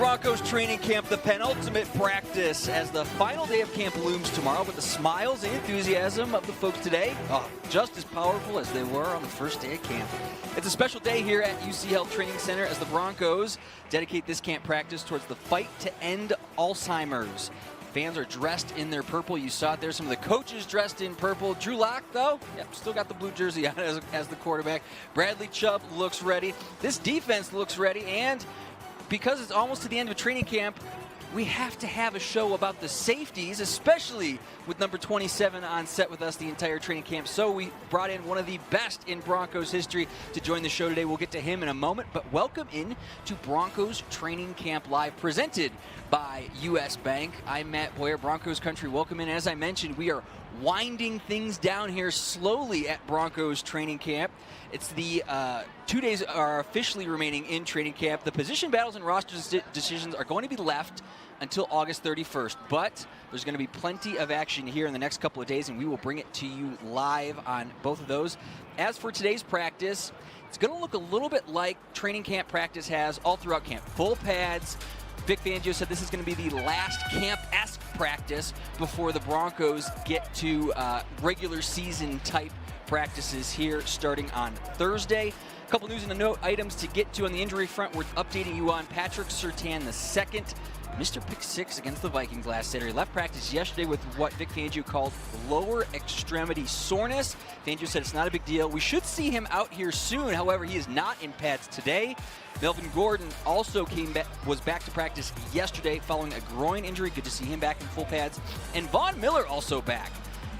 Broncos training camp, the penultimate practice, as the final day of camp looms tomorrow. But the smiles and enthusiasm of the folks today, just as powerful as they were on the first day of camp. It's a special day here at UC Health Training Center as the Broncos dedicate this camp practice towards the fight to end Alzheimer's. Fans are dressed in their purple. You saw it there. Some of the coaches dressed in purple. Drew Lock, though, still got the blue jersey on as the quarterback. Bradley Chubb looks ready. This defense looks ready. And because it's almost to the end of training camp, we have to have a show about the safeties, especially with number 27 on set with us the entire training camp. So we brought in one of the best in Broncos history to join the show today. We'll get to him in a moment, but welcome in to Broncos Training Camp Live, presented by U.S. Bank. I'm Matt Boyer, Broncos Country. Welcome in. As I mentioned, we are winding things down here slowly at Broncos Training Camp. It's the 2 days are officially remaining in training camp. The position battles and roster decisions are going to be left until August 31st, but there's going to be plenty of action here in the next couple of days, and we will bring it to you live on both of those. As for today's practice, it's going to look a little bit like training camp practice has all throughout camp. Full pads. Vic Fangio said this is going to be the last camp-esque practice before the Broncos get to regular season type practices here starting on Thursday. A couple news and note items to get to on the injury front. We're updating you on Patrick Surtain II, Mr. Pick 6 against the Vikings last Saturday. Left practice yesterday with what Vic Fangio called lower extremity soreness. Fangio said it's not a big deal. We should see him out here soon. However, he is not in pads today. Melvin Gordon also was back to practice yesterday following a groin injury. Good to see him back in full pads. And Von Miller also back.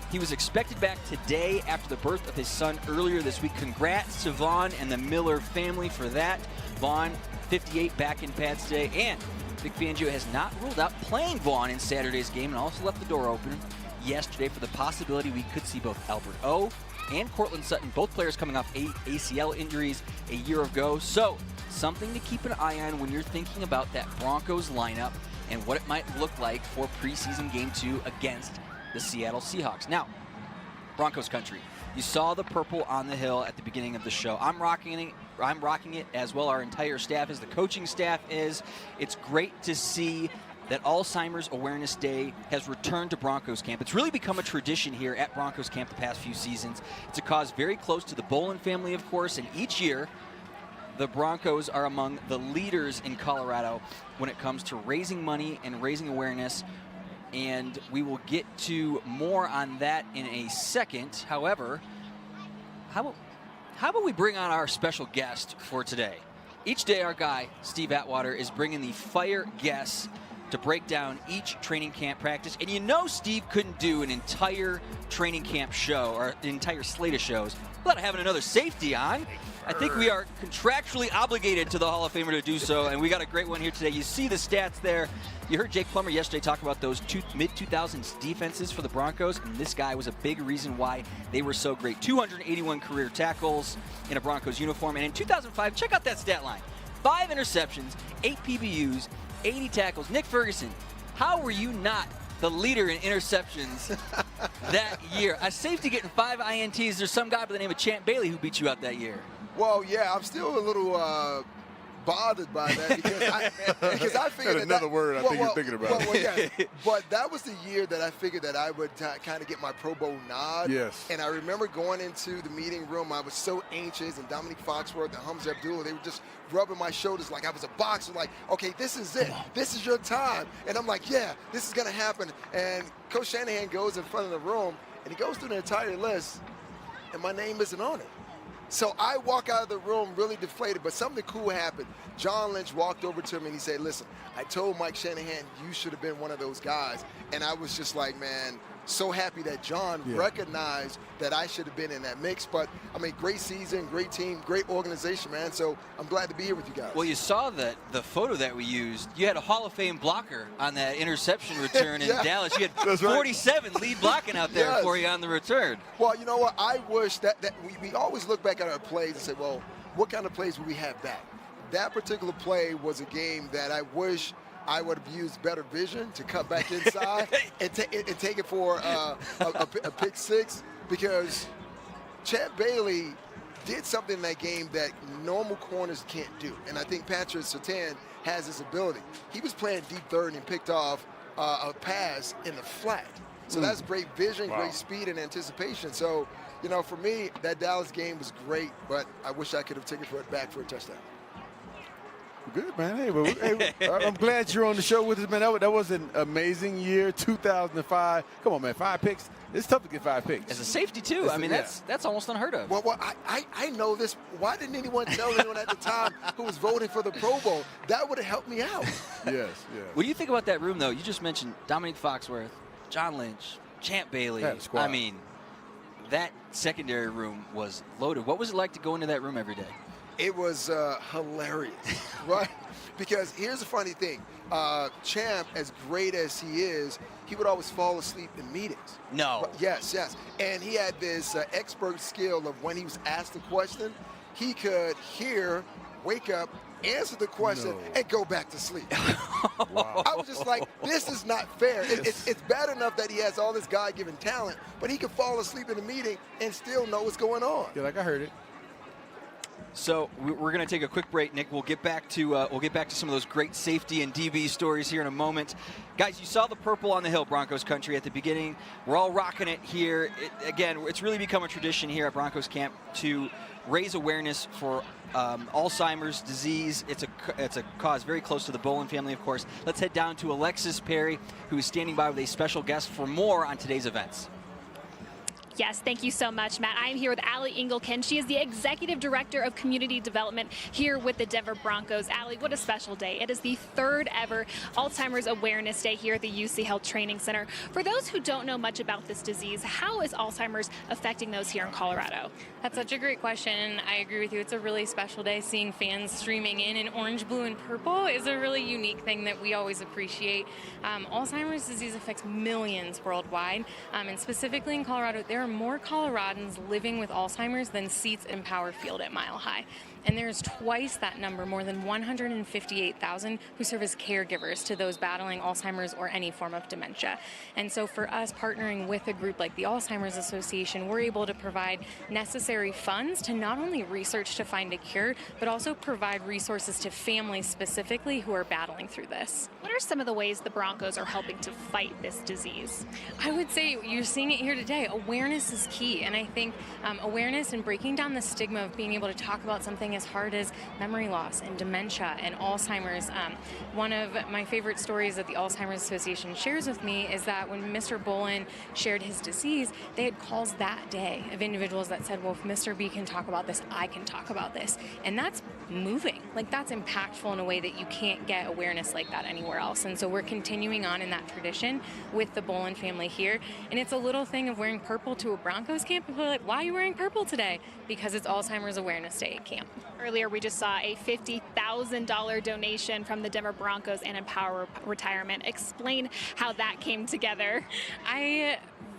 He was expected back today after the birth of his son earlier this week. Congrats to Von and the Miller family for that. Von, 58, back in pads today. And Vic Fangio has not ruled out playing Vaughn in Saturday's game and also left the door open yesterday for the possibility we could see both Albert O and Cortland Sutton, both players coming off ACL injuries a year ago. So something to keep an eye on when you're thinking about that Broncos lineup and what it might look like for preseason game 2 against the Seattle Seahawks. Now, Broncos country, you saw the purple on the hill at the beginning of the show. I'm rocking it as well. Our entire staff is, the coaching staff is. It's great to see that Alzheimer's Awareness Day has returned to Broncos Camp. It's really become a tradition here at Broncos Camp the past few seasons. It's a cause very close to the Bolin family, of course, and each year the Broncos are among the leaders in Colorado when it comes to raising money and raising awareness. And we will get to more on that in a second. However, how about we bring on our special guest for today? Each day, our guy, Steve Atwater, is bringing the fire guests to break down each training camp practice. And you know Steve couldn't do an entire training camp show or an entire slate of shows without having another safety on. I think we are contractually obligated to the Hall of Famer to do so, and we got a great one here today. You see the stats there. You heard Jake Plummer yesterday talk about those mid-2000s defenses for the Broncos, and this guy was a big reason why they were so great. 281 career tackles in a Broncos uniform, and in 2005, check out that stat line. 5 interceptions, 8 PBUs, 80 tackles. Nick Ferguson, how were you not the leader in interceptions that year? A safety getting 5 INTs. There's some guy by the name of Champ Bailey who beat you out that year. Well, yeah, I'm still a little bothered by that because I figured that's another word I think you're thinking about. Well, yeah, but that was the year that I figured that I would kind of get my Pro Bowl nod. Yes. And I remember going into the meeting room, I was so anxious, and Dominique Foxworth and Hamza Abdul, they were just rubbing my shoulders like I was a boxer, like, okay, this is it. This is your time. And I'm like, yeah, this is going to happen. And Coach Shanahan goes in front of the room, and he goes through the entire list, and my name isn't on it. So I walk out of the room really deflated, but something cool happened. John Lynch walked over to me and he said, listen, I told Mike Shanahan you should have been one of those guys. And I was just like, man, so happy that John recognized that I should have been in that mix. But, I mean, great season, great team, great organization, man. So I'm glad to be here with you guys. Well, you saw the photo that we used. You had a Hall of Fame blocker on that interception return in Dallas. You had 47 lead blocking out there for you on the return. Well, you know what? I wish that we always look back at our plays and say, well, what kind of plays would we have back? That particular play was a game that I wish I would have used better vision to cut back inside and take it for a pick 6, because Champ Bailey did something in that game that normal corners can't do. And I think Patrick Surtain has this ability. He was playing deep third and picked off a pass in the flat. So that's great vision, great speed, and anticipation. So, you know, for me, that Dallas game was great, but I wish I could have taken it back for a touchdown. Good, man. Hey, I'm glad you're on the show with us, man. That was an amazing year, 2005. Come on, man, 5 picks. It's tough to get 5 picks. As a safety, too. I mean, that's almost unheard of. Well, I know this. Why didn't anyone tell anyone at the time who was voting for the Pro Bowl? That would have helped me out. Yes. What do you think about that room, though? You just mentioned Dominique Foxworth, John Lynch, Champ Bailey. I mean, that secondary room was loaded. What was it like to go into that room every day? It was hilarious, right? Because here's the funny thing. Champ, as great as he is, he would always fall asleep in meetings. No. Yes. And he had this expert skill of when he was asked a question, he could hear, wake up, answer the question, and go back to sleep. Wow. I was just like, this is not fair. It's bad enough that he has all this God-given talent, but he could fall asleep in a meeting and still know what's going on. Yeah, like I heard it. So we're going to take a quick break, Nick. We'll get back to some of those great safety and DB stories here in a moment. Guys, you saw the purple on the hill, Broncos country, at the beginning. We're all rocking it here. Again, it's really become a tradition here at Broncos Camp to raise awareness for Alzheimer's disease. It's a cause very close to the Bolin family, of course. Let's head down to Alexis Perry, who is standing by with a special guest for more on today's events. Yes, thank you so much, Matt. I am here with Allie Engelken. She is the Executive Director of Community Development here with the Denver Broncos. Allie, what a special day. It is the 3rd ever Alzheimer's Awareness Day here at the UC Health Training Center. For those who don't know much about this disease, how is Alzheimer's affecting those here in Colorado? That's such a great question. I agree with you. It's a really special day. Seeing fans streaming in orange, blue, and purple is a really unique thing that we always appreciate. Alzheimer's disease affects millions worldwide, and specifically in Colorado, there are more Coloradans living with Alzheimer's than seats in Power Field at Mile High. And there's twice that number, more than 158,000, who serve as caregivers to those battling Alzheimer's or any form of dementia. And so for us, partnering with a group like the Alzheimer's Association, we're able to provide necessary funds to not only research to find a cure, but also provide resources to families specifically who are battling through this. What are some of the ways the Broncos are helping to fight this disease? I would say you're seeing it here today. Awareness is key. And I think awareness and breaking down the stigma of being able to talk about something as hard as memory loss and dementia and Alzheimer's. One of my favorite stories that the Alzheimer's Association shares with me is that when Mr. Bolin shared his disease, they had calls that day of individuals that said, well, if Mr. B can talk about this, I can talk about this. And that's moving. Like, that's impactful in a way that you can't get awareness like that anywhere else. And so we're continuing on in that tradition with the Bolin family here. And it's a little thing of wearing purple to a Broncos camp. People are like, why are you wearing purple today? Because it's Alzheimer's Awareness Day at camp. Earlier, we just saw a $50,000 donation from the Denver Broncos and Empower Retirement. Explain how that came together. I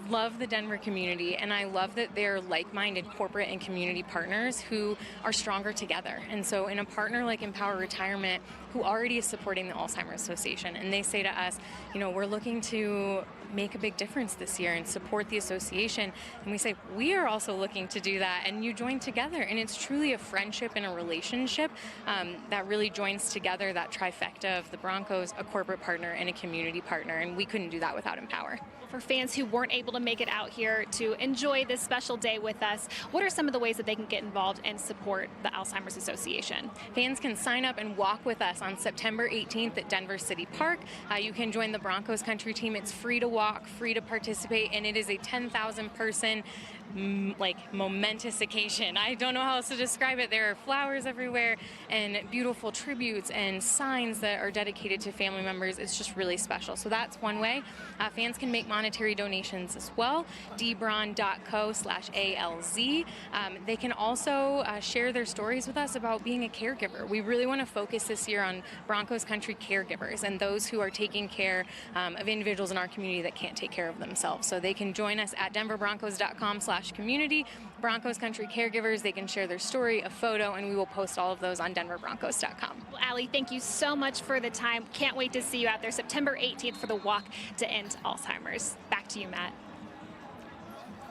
love the Denver community, and I love that they're like-minded corporate and community partners who are stronger together. And so in a partner like Empower Retirement, who already is supporting the Alzheimer's Association, and they say to us, you know, we're looking to make a big difference this year and support the association. And we say, we are also looking to do that, and you join together. And it's truly a friendship and a relationship that really joins together that trifecta of the Broncos, a corporate partner, and a community partner. And we couldn't do that without Empower. For fans who weren't able to make it out here to enjoy this special day with us, what are some of the ways that they can get involved and support the Alzheimer's Association? Fans can sign up and walk with us on September 18th at Denver City Park. You can join the Broncos country team. It's free to walk, free to participate, and it is a 10,000 person momentous occasion. I don't know how else to describe it. There are flowers everywhere and beautiful tributes and signs that are dedicated to family members. It's just really special. So that's one way. Fans can make monetary donations as well. dbron.co/ALZ. They can also share their stories with us about being a caregiver. We really want to focus this year on Broncos country caregivers and those who are taking care of individuals in our community that can't take care of themselves. So they can join us at denverbroncos.com/community. Broncos country caregivers, they can share their story, a photo, and we will post all of those on denverbroncos.com. Well, Allie, thank you so much for the time. Can't wait to see you out there September 18th for the Walk to End Alzheimer's. Back to you, Matt.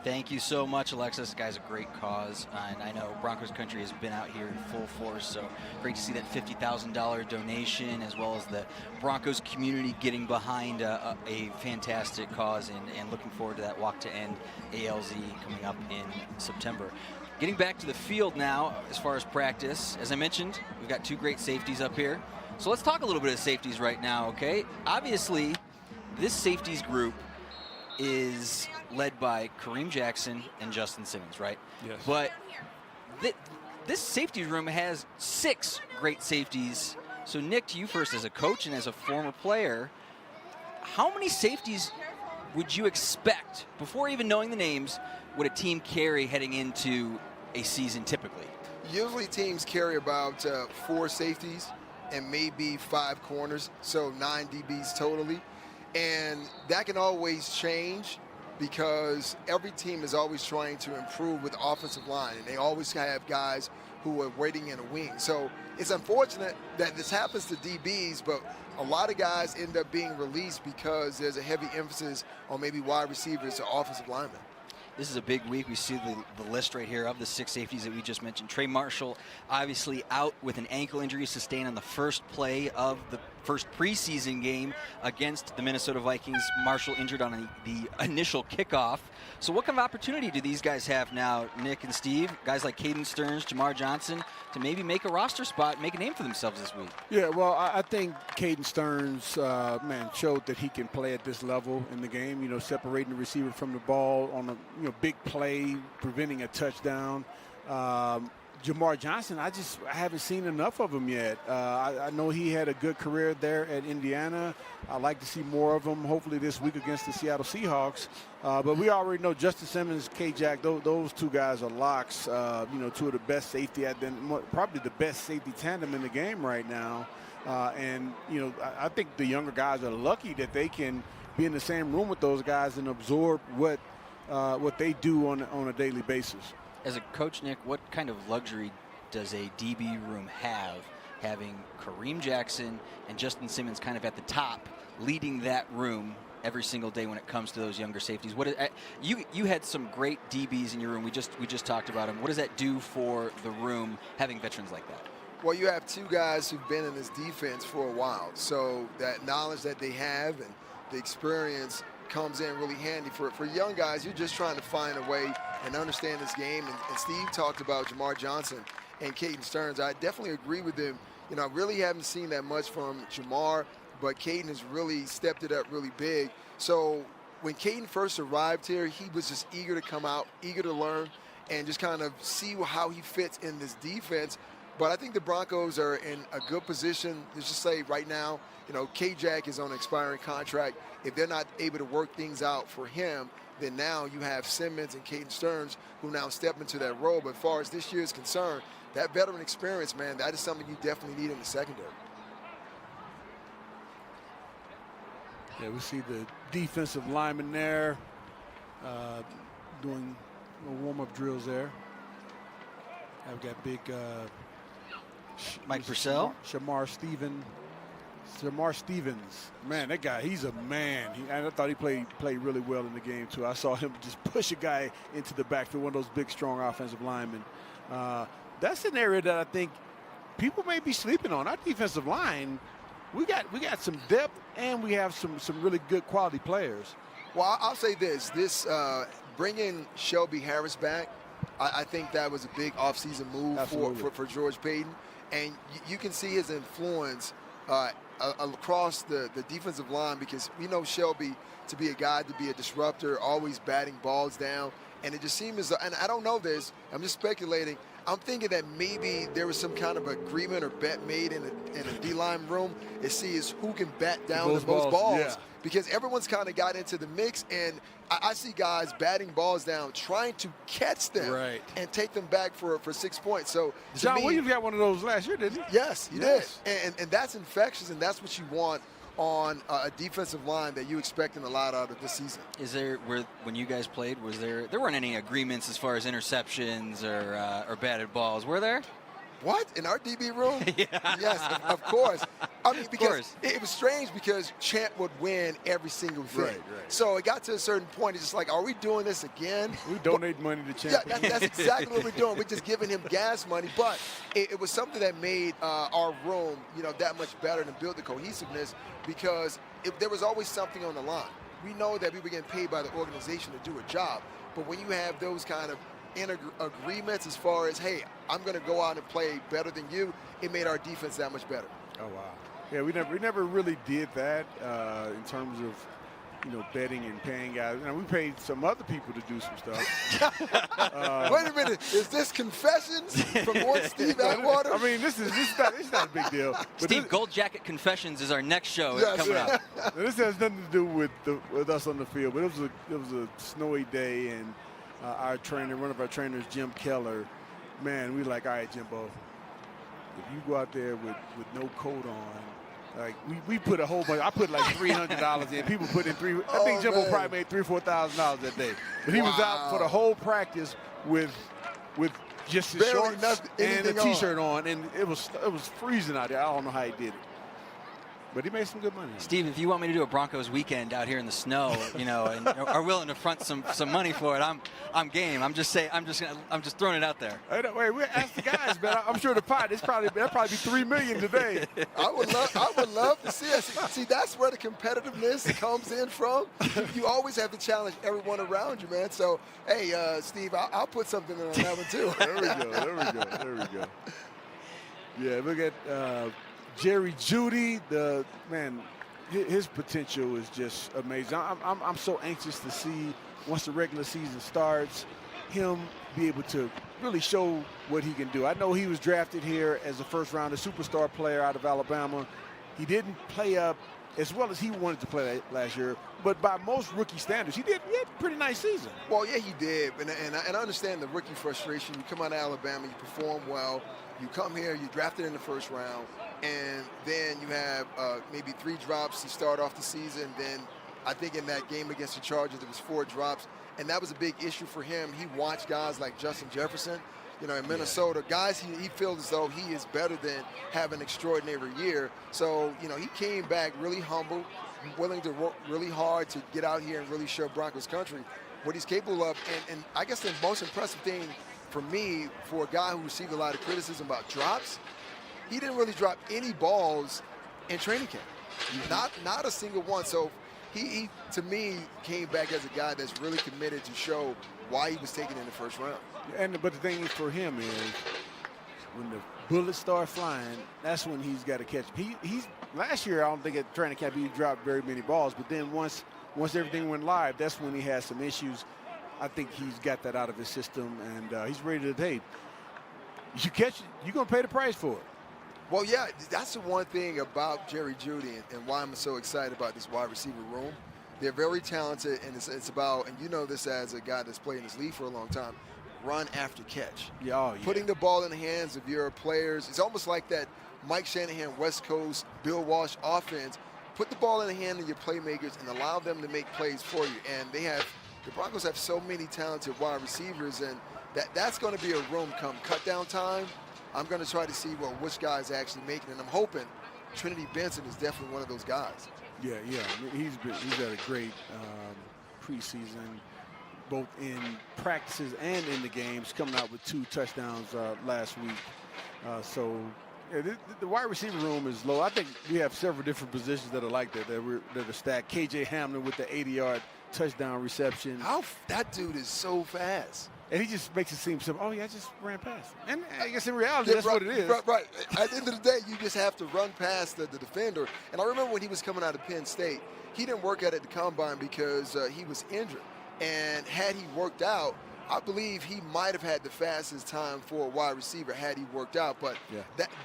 Thank you so much, Alexis. This guy's a great cause, and I know Broncos Country has been out here in full force, so great to see that $50,000 donation, as well as the Broncos community getting behind a fantastic cause, and looking forward to that Walk to End ALZ coming up in September. Getting back to the field now, as far as practice, as I mentioned, we've got 2 great safeties up here. So let's talk a little bit of safeties right now, okay? Obviously, this safeties group is led by Kareem Jackson and Justin Simmons, right? Yes. But this safety room has 6 great safeties. So Nick, to you first, as a coach and as a former player, how many safeties would you expect, before even knowing the names, would a team carry heading into a season typically? Usually teams carry about 4 safeties and maybe 5 corners, so 9 DBs totally. And that can always change because every team is always trying to improve with the offensive line, and they always have guys who are waiting in a wing. So it's unfortunate that this happens to DBs, but a lot of guys end up being released because there's a heavy emphasis on maybe wide receivers or offensive linemen. This is a big week. We see the list right here of the 6 safeties that we just mentioned. Trey Marshall obviously out with an ankle injury sustained on the first play of the first preseason game against the Minnesota Vikings. Marshall injured on the initial kickoff. So what kind of opportunity do these guys have now, Nick and Steve, guys like Caden Stearns, Jamar Johnson, to maybe make a roster spot, make a name for themselves this week? Yeah, well, I think Caden Stearns, showed that he can play at this level in the game, separating the receiver from the ball on a big play, preventing a touchdown. Jamar Johnson, I haven't seen enough of him yet. I know he had a good career there at Indiana. I'd like to see more of him, hopefully this week against the Seattle Seahawks. But we already know Justin Simmons, K-Jack, those 2 guys are locks, 2 of the best safety, probably the best safety tandem in the game right now. I think the younger guys are lucky that they can be in the same room with those guys and absorb what they do on a daily basis. As a coach, Nick, what kind of luxury does a DB room have, having Kareem Jackson and Justin Simmons kind of at the top, leading that room every single day when it comes to those younger safeties? You had some great DBs in your room. We just talked about them. What does that do for the room, having veterans like that? Well, you have 2 guys who've been in this defense for a while, so that knowledge that they have and the experience comes in really handy. For young guys, you're just trying to find a way and understand this game. And Steve talked about Jamar Johnson and Caden Stearns. I definitely agree with him. I really haven't seen that much from Jamar, but Caden has really stepped it up really big. So when Caden first arrived here, he was just eager to come out, eager to learn, and just kind of see how he fits in this defense. But I think the Broncos are in a good position. Let's just say right now, K-Jack is on an expiring contract. If they're not able to work things out for him, then now you have Simmons and Caden Stearns who now step into that role. But as far as this year is concerned, that veteran experience, man, that is something you definitely need in the secondary. Yeah, we see the defensive lineman there doing warm-up drills there. I've got big Mike Purcell, Shamar Stevens. Man, that guy, he's a man. And I thought he played really well in the game, too. I saw him just push a guy into the backfield, one of those big, strong offensive linemen. That's an area that I think people may be sleeping on. Our defensive line, we got some depth, and we have some really good quality players. Well, I'll say this bringing Shelby Harris back, I think that was a big offseason move for George Payton. And you can see his influence across the defensive line, because we know Shelby to be a guy, to be a disruptor, always batting balls down. And it just seems as though, and I don't know this, I'm just speculating, I'm thinking that maybe there was some kind of agreement or bet made in a D-line room to see is who can bat down the most balls. Yeah. Because everyone's kind of got into the mix, and I see guys batting balls down, trying to catch them and take them back for 6 points. So John Williams got one of those last year, didn't he? Yes, he did. And that's infectious, and that's what you want on a defensive line that you expecting a lot out of this season. Is there, when you guys played, there weren't any agreements as far as interceptions or batted balls, were there? What? In our DB room? Yeah. Yes, of course. I mean, because course. it was strange because Champ would win every single thing. Right. So it got to a certain point. It's just like, are we doing this again? We donate money to Champ. Yeah, that's exactly what we're doing. We're just giving him gas money. But it was something that made our room, that much better and build the cohesiveness because there was always something on the line. We know that we were getting paid by the organization to do a job. But when you have those kind of agreements as far as, hey, I'm going to go out and play better than you, it made our defense that much better. Oh, wow. Yeah, we never really did that in terms of, betting and paying guys. We paid some other people to do some stuff. Wait a minute. Is this confessions from one Steve Atwater? I mean, this is not a big deal. But Steve, Gold Jacket Confessions is our next show coming up. Now, this has nothing to do with us on the field, but it was a snowy day, and one of our trainers, Jim Keller, man, we like, all right, Jimbo, if you go out there with no coat on, like we put a whole bunch. I put like $300 in. People put in I think Jimbo probably made $3,000-$4,000 that day. But he was out for the whole practice with just his shorts and a T-shirt on, and it was freezing out there. I don't know how he did it, but he made some good money. Steve, if you want me to do a Broncos weekend out here in the snow, and are willing to front some money for it, I'm game. I'm just throwing it out there. Wait, we ask the guys, man. I'm sure the pot that'll probably be $3 million today. I would love to see it. See, that's where the competitiveness comes in from. You always have to challenge everyone around you, man. So, hey, Steve, I'll put something in on that one too. There we go. Yeah, look at Jerry Jeudy. His potential is just amazing. I'm so anxious to see, once the regular season starts, him be able to really show what he can do. I know he was drafted here as a first-rounder superstar player out of Alabama. He didn't play up as well as he wanted to play last year, but by most rookie standards, he had a pretty nice season. Well, yeah, he did, and I understand the rookie frustration. You come out of Alabama, you perform well, you come here, you drafted in the first round, and then you have maybe 3 drops to start off the season. Then I think in that game against the Chargers, there was 4 drops, and that was a big issue for him. He watched guys like Justin Jefferson, in Minnesota, guys he feels as though he is better than have an extraordinary year. So, he came back really humble, willing to work really hard to get out here and really show Broncos country what he's capable of. And I guess the most impressive thing for me, for a guy who received a lot of criticism about drops, he didn't really drop any balls in training camp. Not a single one. So he to me, came back as a guy that's really committed to show why he was taken in the first round. But the thing for him is, when the bullets start flying, that's when he's got to catch. He's last year, I don't think at training camp he dropped very many balls. But then once everything went live, that's when he had some issues. I think he's got that out of his system, and he's ready to hey, you catch it, you're gonna pay the price for it. Well, yeah, that's the one thing about Jerry Jeudy and why I'm so excited about this wide receiver room. They're very talented, and it's about, and you know this as a guy that's played in this league for a long time, run after catch. Yeah. Putting the ball in the hands of your players. It's almost like that Mike Shanahan, West Coast, Bill Walsh offense. Put the ball in the hand of your playmakers and allow them to make plays for you. And the Broncos have so many talented wide receivers, and that's going to be a room come cut down time. I'm going to try to see which guys actually making it. And I'm hoping Trinity Benson is definitely one of those guys. Yeah. I mean, he's had a great preseason, both in practices and in the games, coming out with 2 touchdowns last week. The wide receiver room is low. I think we have several different positions that are like that are stacked. KJ Hamler with the 80-yard touchdown reception. That dude is so fast. And he just makes it seem simple. Oh, yeah, I just ran past. And I guess in reality, that's what it is. Right. At the end of the day, you just have to run past the defender. And I remember when he was coming out of Penn State, he didn't work out at the combine because he was injured. And had he worked out, I believe he might have had the fastest time for a wide receiver had he worked out. But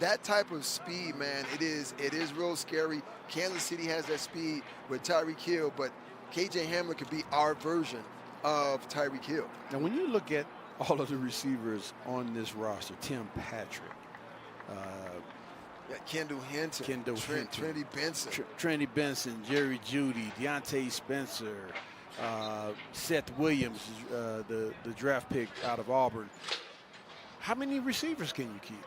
that type of speed, man, it is real scary. Kansas City has that speed with Tyreek Hill, but KJ Hamler could be our version of Tyreek Hill. Now, when you look at all of the receivers on this roster, Tim Patrick, Kendall Hinton, Trinity Benson, Jerry Jeudy, Deontay Spencer, Seth Williams, the draft pick out of Auburn. How many receivers can you keep?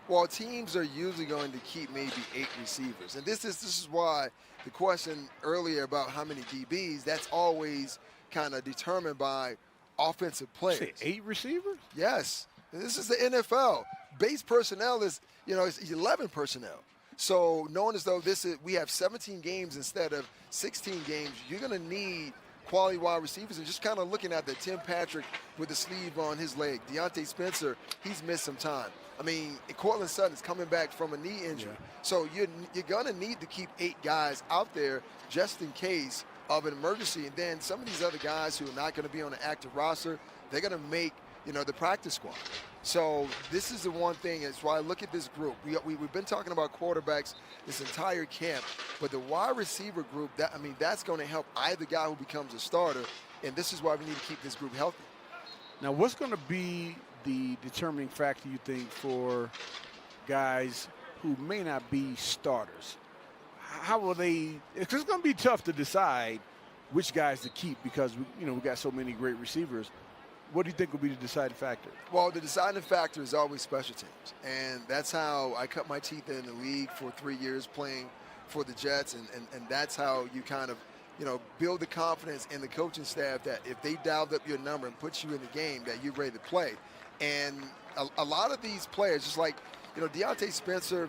Well, teams are usually going to keep maybe 8 receivers. And this is why the question earlier about how many DBs, that's always kind of determined by offensive players. Say 8 receivers? Yes. And this is the NFL. Base personnel is, it's 11 personnel. So knowing as though we have 17 games instead of 16 games, you're going to need quality wide receivers. And just kind of looking at the Tim Patrick with the sleeve on his leg, Deontay Spencer, he's missed some time. I mean, Cortland Sutton's coming back from a knee injury. Yeah. So you're going to need to keep 8 guys out there just in case of an emergency. And then some of these other guys who are not going to be on the active roster, they're going to make, the practice squad. So this is the one thing. It's why I look at this group. We've been talking about quarterbacks this entire camp, but the wide receiver group, that's going to help either guy who becomes a starter, and this is why we need to keep this group healthy. Now, what's going to be the determining factor, you think, for guys who may not be starters? How will they – it's going to be tough to decide which guys to keep because, we got so many great receivers. What do you think will be the deciding factor? Well, the deciding factor is always special teams. And that's how I cut my teeth in the league for 3 years playing for the Jets. And that's how you kind of, build the confidence in the coaching staff that if they dialed up your number and put you in the game, that you're ready to play. And a lot of these players, just like, Deontay Spencer,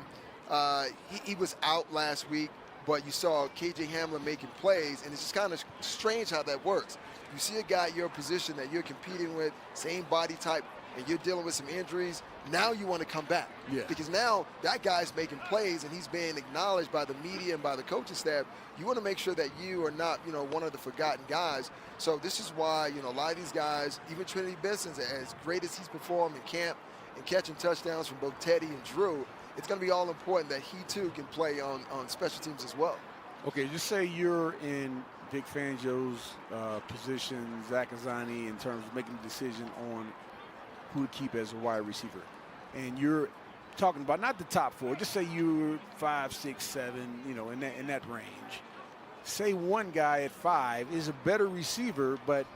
he was out last week, but you saw KJ Hamler making plays, and it's just kind of strange how that works. You see a guy at your position that you're competing with, same body type, and you're dealing with some injuries, now you want to come back. Yeah. Because now that guy's making plays and he's being acknowledged by the media and by the coaching staff. You want to make sure that you are not, one of the forgotten guys. So this is why, a lot of these guys, even Trinity Benson's, as great as he's performed in camp and catching touchdowns from both Teddy and Drew, it's going to be all important that he too can play on special teams as well. Okay, just say you're in Vic Fangio's position, Zach Azzani, in terms of making a decision on who to keep as a wide receiver. And you're talking about not the top 4, just say you're 5, 6, 7, in that range. Say one guy at 5 is a better receiver, but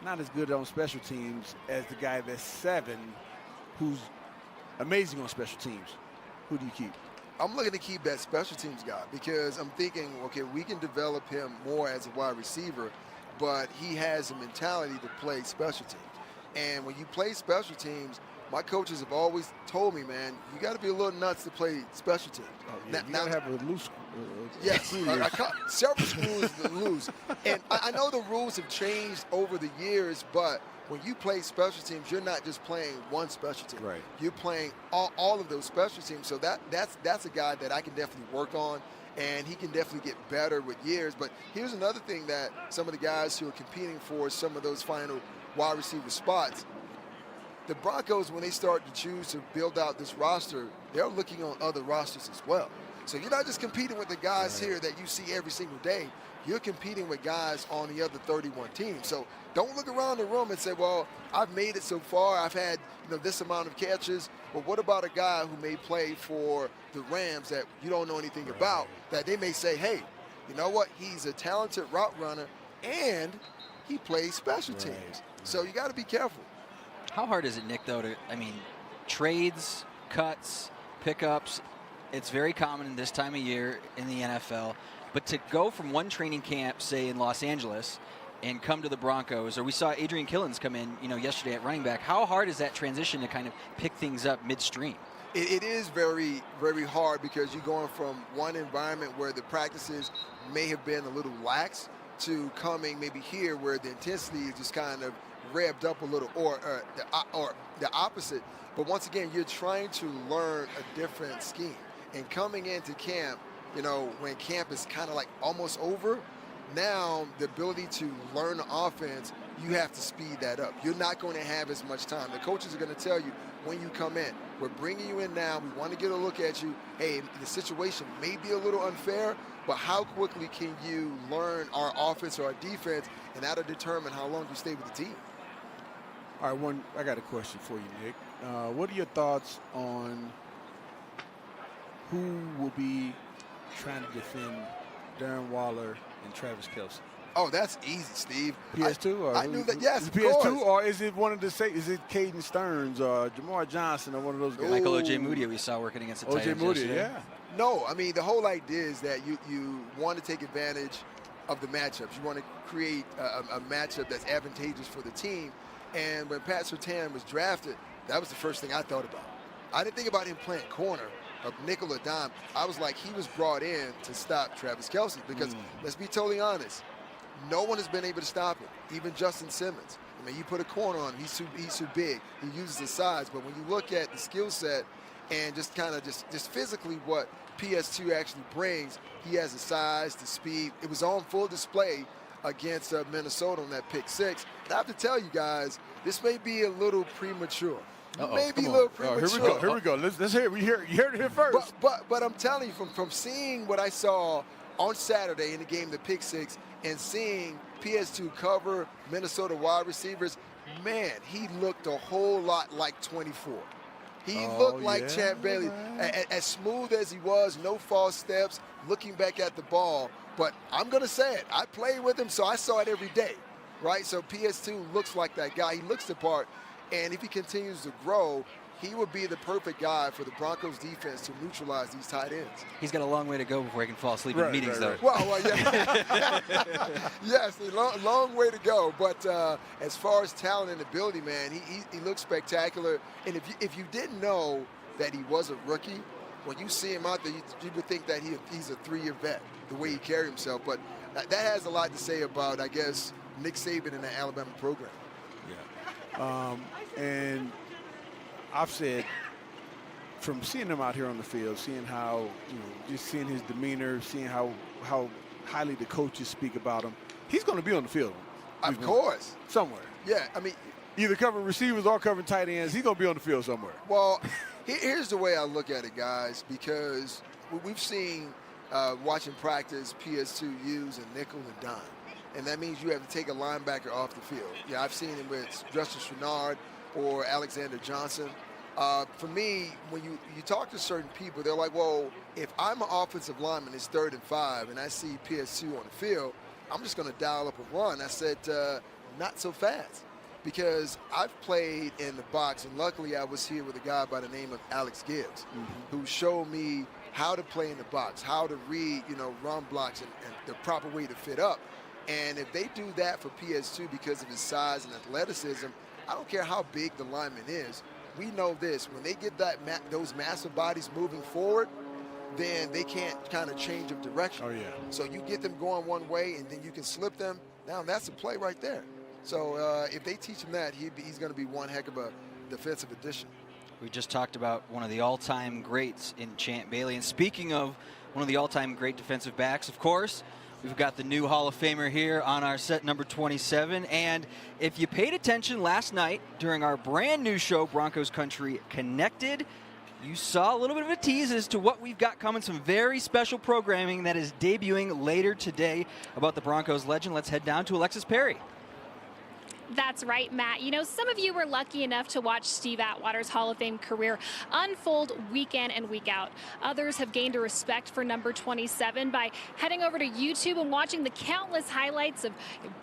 not as good on special teams as the guy that's 7, who's amazing on special teams. Who do you keep? I'm looking to keep that special teams guy because I'm thinking, okay, we can develop him more as a wide receiver, but he has a mentality to play special teams. And when you play special teams, my coaches have always told me, man, you got to be a little nuts to play special teams. Oh, yeah, you got to have a loose yes, I caught several screws loose. And I know the rules have changed over the years, but when you play special teams, you're not just playing one special team. Right. You're playing all of those special teams. So that's a guy that I can definitely work on, and he can definitely get better with years. But here's another thing that some of the guys who are competing for some of those final wide receiver spots, the Broncos, when they start to choose to build out this roster, they're looking on other rosters as well. So you're not just competing with the guys here that you see every single day. You're competing with guys on the other 31 teams. So don't look around the room and say, well, I've made it so far. I've had this amount of catches. But what about a guy who may play for the Rams that you don't know anything about, that they may say, hey, you know what? He's a talented route runner, and he plays special teams. So you got to be careful. How hard is it, Nick, though, trades, cuts, pickups, it's very common this time of year in the NFL, but to go from one training camp, say, in Los Angeles and come to the Broncos, or we saw Adrian Killens come in, yesterday at running back, how hard is that transition to kind of pick things up midstream? It is very, very hard because you're going from one environment where the practices may have been a little lax to coming maybe here where the intensity is just kind of revved up a little, or the opposite. But once again, you're trying to learn a different scheme. And coming into camp, when camp is kind of like almost over, now the ability to learn the offense, you have to speed that up. You're not going to have as much time. The coaches are going to tell you when you come in, we're bringing you in now. We want to get a look at you. Hey, the situation may be a little unfair, but how quickly can you learn our offense or our defense, and that'll determine how long you stay with the team. All right, I got a question for you, Nick. What are your thoughts on who will be trying to defend Darren Waller and Travis Kelce? Oh, that's easy, Steve. PS2? Or I knew that, yes, is it of PS2, course. or is it one of the is it Caden Stearns or Jamar Johnson or one of those guys? Michael O.J. Moody we saw working against the Titans O.J. Moody, yesterday. yeah. No, I mean, the whole idea is that you want to take advantage of the matchups. You want to create a matchup that's advantageous for the team. And when Pat Surtain was drafted, that was the first thing I thought about. I didn't think about him playing corner or nickel or dime. I was like, he was brought in to stop Travis Kelce because, let's be totally honest, no one has been able to stop him, even Justin Simmons. I mean, you put a corner on him, he's too big. He uses his size. But when you look at the skill set and just kind of just physically what PS2 actually brings, he has the size, the speed. It was on full display against Minnesota on that pick 6. And I have to tell you guys, this may be a little premature. Maybe a little premature. Here we go. Let's hear it. You heard it here first. But I'm telling you, from seeing what I saw on Saturday in the game, the pick 6, and seeing PS2 cover Minnesota wide receivers, man, he looked a whole lot like 24. He looked like Champ Bailey. As smooth as he was, no false steps, looking back at the ball. But I'm going to say it. I played with him, so I saw it every day, right? So PS2 looks like that guy. He looks the part. And if he continues to grow, he would be the perfect guy for the Broncos defense to neutralize these tight ends. He's got a long way to go before he can fall asleep in meetings, though. Well, yeah. Yes, a long way to go. But as far as talent and ability, man, he looks spectacular. And if you didn't know that he was a rookie, when you see him out there, you would think that he's a 3-year vet, the way he carried himself. But that has a lot to say about, I guess, Nick Saban and the Alabama program. Yeah. And I've said, from seeing him out here on the field, seeing how, just seeing his demeanor, seeing how highly the coaches speak about him, he's going to be on the field. Of course. Somewhere. Yeah, I mean, either covering receivers or covering tight ends, he's going to be on the field somewhere. Well, here's the way I look at it, guys, because we've seen watching practice PS2 use a nickel and dime. And that means you have to take a linebacker off the field. Yeah, I've seen it with Justin Chenard or Alexander Johnson. For me, when you talk to certain people, they're like, well, if I'm an offensive lineman, it's 3rd and 5, and I see PS2 on the field, I'm just going to dial up a run. I said, not so fast, because I've played in the box, and luckily I was here with a guy by the name of Alex Gibbs, who showed me how to play in the box, how to read, run blocks and the proper way to fit up. And if they do that for PS2 because of his size and athleticism, I don't care how big the lineman is. We know this. When they get those massive bodies moving forward, then they can't kind of change of direction. Oh, yeah. So you get them going one way, and then you can slip them. Now, that's a play right there. So if they teach him that, he's going to be one heck of a defensive addition. We just talked about one of the all-time greats in Champ Bailey. And speaking of one of the all-time great defensive backs, of course, we've got the new Hall of Famer here on our set, number 27. And if you paid attention last night during our brand new show, Broncos Country Connected, you saw a little bit of a tease as to what we've got coming. Some very special programming that is debuting later today about the Broncos legend. Let's head down to Alexis Perry. That's right, Matt. Some of you were lucky enough to watch Steve Atwater's Hall of Fame career unfold week in and week out. Others have gained a respect for number 27 by heading over to YouTube and watching the countless highlights of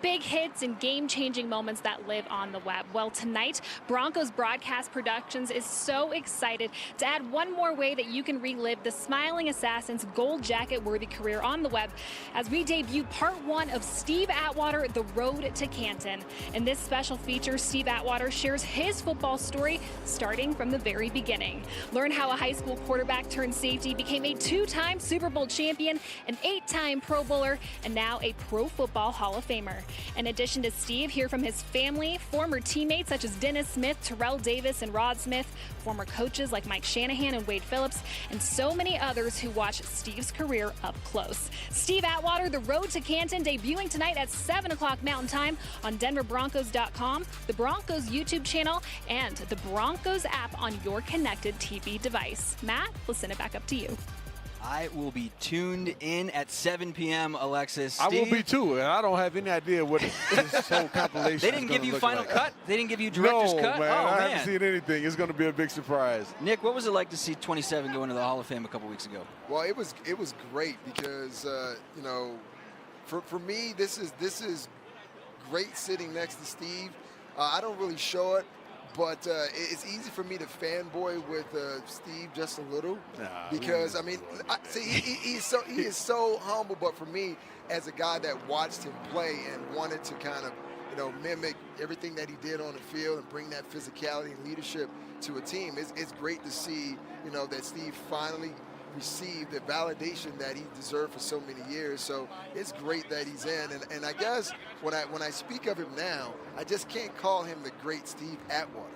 big hits and game-changing moments that live on the web. Well, tonight, Broncos Broadcast Productions is so excited to add one more way that you can relive the Smiling Assassin's gold jacket-worthy career on the web as we debut part 1 of Steve Atwater, The Road to Canton. In this special feature, Steve Atwater shares his football story starting from the very beginning. Learn how a high school quarterback turned safety became a 2-time Super Bowl champion, an 8-time Pro Bowler, and now a Pro Football Hall of Famer. In addition to Steve, hear from his family, former teammates such as Dennis Smith, Terrell Davis, and Rod Smith, former coaches like Mike Shanahan and Wade Phillips, and so many others who watched Steve's career up close. Steve Atwater, The Road to Canton, debuting tonight at 7 o'clock Mountain Time on DenverBroncos.com, the Broncos YouTube channel, and the Broncos app on your connected TV device. Matt, we'll send it back up to you. I will be tuned in at 7 p.m., Alexis. I will Steve? be too, and I don't have any idea what this whole compilation They didn't is give you look final like. cut? They didn't give you director's no, cut? Man, Oh, I man. haven't seen anything. It's going to be a big surprise. Nick, what was it like to see 27 go into the Hall of Fame a couple weeks ago? Well, it was great because, For me, this is great sitting next to Steve. I don't really show it, but it's easy for me to fanboy with Steve just a little because I mean, he is so humble. But for me, as a guy that watched him play and wanted to kind of mimic everything that he did on the field and bring that physicality and leadership to a team, it's great to see that Steve finally received the validation that he deserved for so many years. So it's great that he's in. And I guess when I speak of him now, I just can't call him the great Steve Atwater.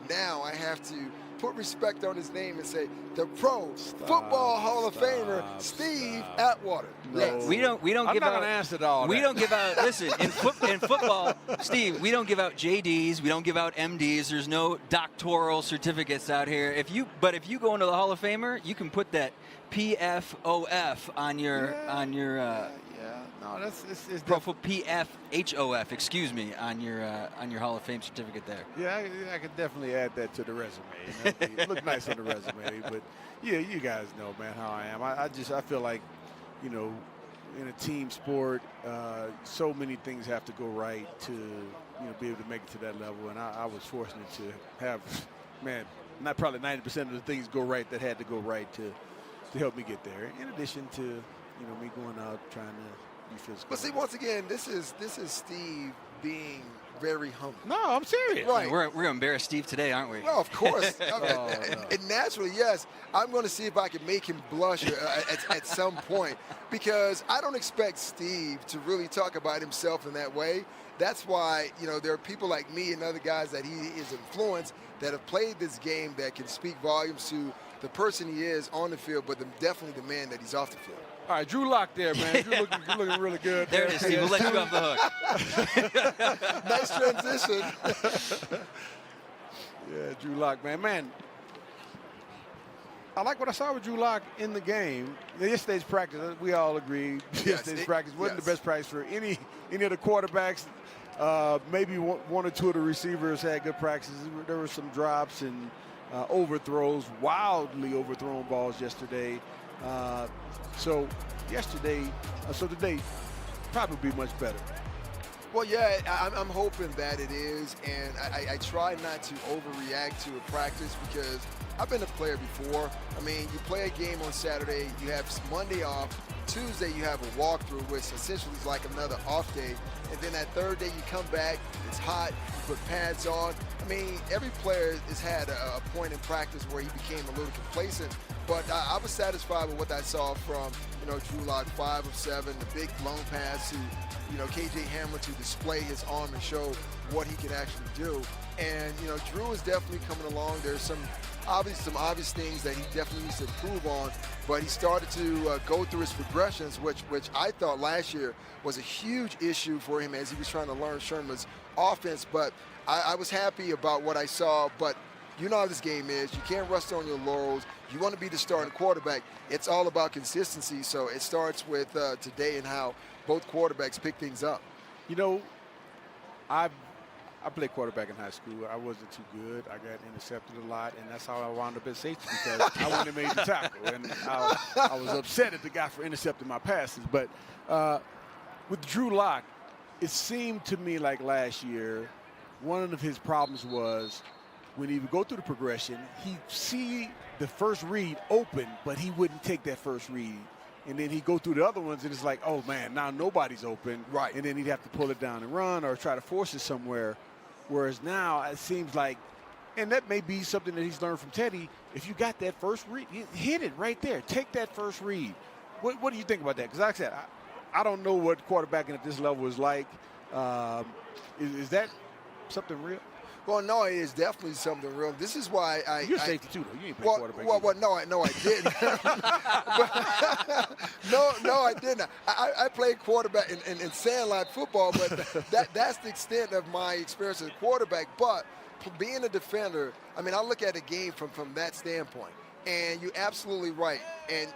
Now I have to put respect on his name and say the Pro Football Hall of Famer Steve Atwater. No. Yes. We don't give out. I'm not gonna answer all we that. don't give out. Listen, in football, Steve, we don't give out JDs. We don't give out MDs. There's no doctoral certificates out here. If you go into the Hall of Famer, you can put that PFOF on your No, it's PFHOF, excuse me, on your Hall of Fame certificate there. Yeah, I could definitely add that to the resume. It look nice on the resume, but yeah, you guys know, man, how I am. I feel like, in a team sport, so many things have to go right to, be able to make it to that level. And I was fortunate to have, not probably 90% of the things go right that had to go right to help me get there. In addition to, me going out trying to be physical. But see, once again, this is Steve being very humble. No, I'm serious. Right. We're going to embarrass Steve today, aren't we? Well, of course. No. And naturally, yes, I'm going to see if I can make him blush at some point, because I don't expect Steve to really talk about himself in that way. That's why, there are people like me and other guys that he is influenced that have played this game that can speak volumes to the person he is on the field, but definitely the man that he's off the field. All right, Drew Lock there, man. You're looking really good. There it is, Steve. We'll let you off the hook. Nice transition. Yeah, Drew Lock, man. I like what I saw with Drew Lock in the game. Yesterday's practice, we all agree, yesterday's practice wasn't the best practice for any of the quarterbacks. Maybe one or two of the receivers had good practices. There were some drops and overthrows, wildly overthrown balls yesterday. So today probably be much better. Well, yeah, I'm hoping that it is, and I try not to overreact to a practice because I've been a player before. I mean, you play a game on Saturday, you have Monday off, Tuesday you have a walkthrough, which essentially is like another off day, and then that third day you come back, it's hot, you put pads on. I mean, every player has had a point in practice where he became a little complacent, but I was satisfied with what I saw from, Drew Lock, 5 of 7, the big long pass to, KJ Hamler to display his arm and show what he can actually do. And, Drew is definitely coming along. There's some obvious things that he definitely needs to improve on, but he started to go through his progressions, which I thought last year was a huge issue for him as he was trying to learn Sherman's offense. But I was happy about what I saw, but you know how this game is. You can't rest on your laurels. You want to be the starting quarterback. It's all about consistency, so it starts with today and how both quarterbacks pick things up. I played quarterback in high school. I wasn't too good. I got intercepted a lot, and that's how I wound up at safety because I wouldn't have made the tackle. And I was upset at the guy for intercepting my passes. But with Drew Lock, it seemed to me like last year, one of his problems was when he would go through the progression, he'd see the first read open, but he wouldn't take that first read. And then he'd go through the other ones, and it's like, oh, man, now nobody's open. Right. And then he'd have to pull it down and run or try to force it somewhere. Whereas now it seems like, and that may be something that he's learned from Teddy, if you got that first read, hit it right there. Take that first read. What do you think about that? Because like I said, I don't know what quarterbacking at this level is like. Is that something real? Well, no, it is definitely something real. This is why You're safety too, though. You ain't playing quarterback. Well, no, I didn't. no, I didn't. I played quarterback in sandlot football, but that's the extent of my experience as a quarterback. But being a defender, I mean, I look at a game from that standpoint. And you're absolutely right. And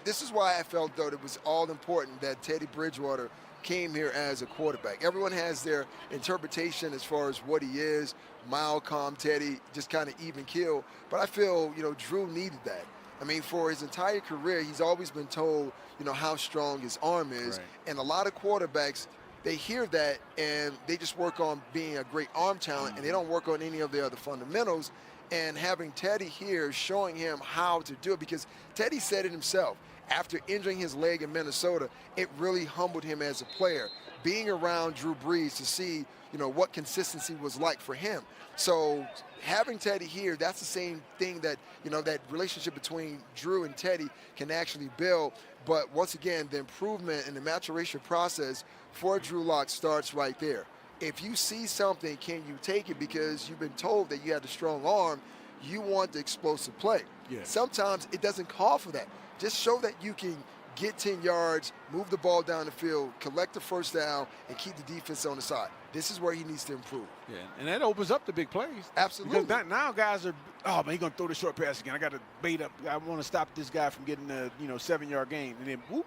this is why I felt, though, it was all important that Teddy Bridgewater came here as a quarterback. Everyone has their interpretation as far as what he is, mild, calm, Teddy, just kind of even keel. But I feel, Drew needed that. I mean, for his entire career, he's always been told, how strong his arm is. Right. And a lot of quarterbacks, they hear that and they just work on being a great arm talent, and they don't work on any of the other fundamentals. And having Teddy here showing him how to do it, because Teddy said it himself, after injuring his leg in Minnesota, it really humbled him as a player. Being around Drew Brees to see, what consistency was like for him. So having Teddy here, that's the same thing that, that relationship between Drew and Teddy can actually build. But once again, the improvement and the maturation process for Drew Lock starts right there. If you see something, can you take it? Because you've been told that you had a strong arm, you want the explosive play. Yeah. Sometimes it doesn't call for that. Just show that you can get 10 yards, move the ball down the field, collect the first down, and keep the defense on the side. This is where he needs to improve. Yeah, and that opens up the big plays. Absolutely. Because now guys are, oh, man, he's going to throw the short pass again. I got to bait up. I want to stop this guy from getting a 7-yard gain. And then, whoop.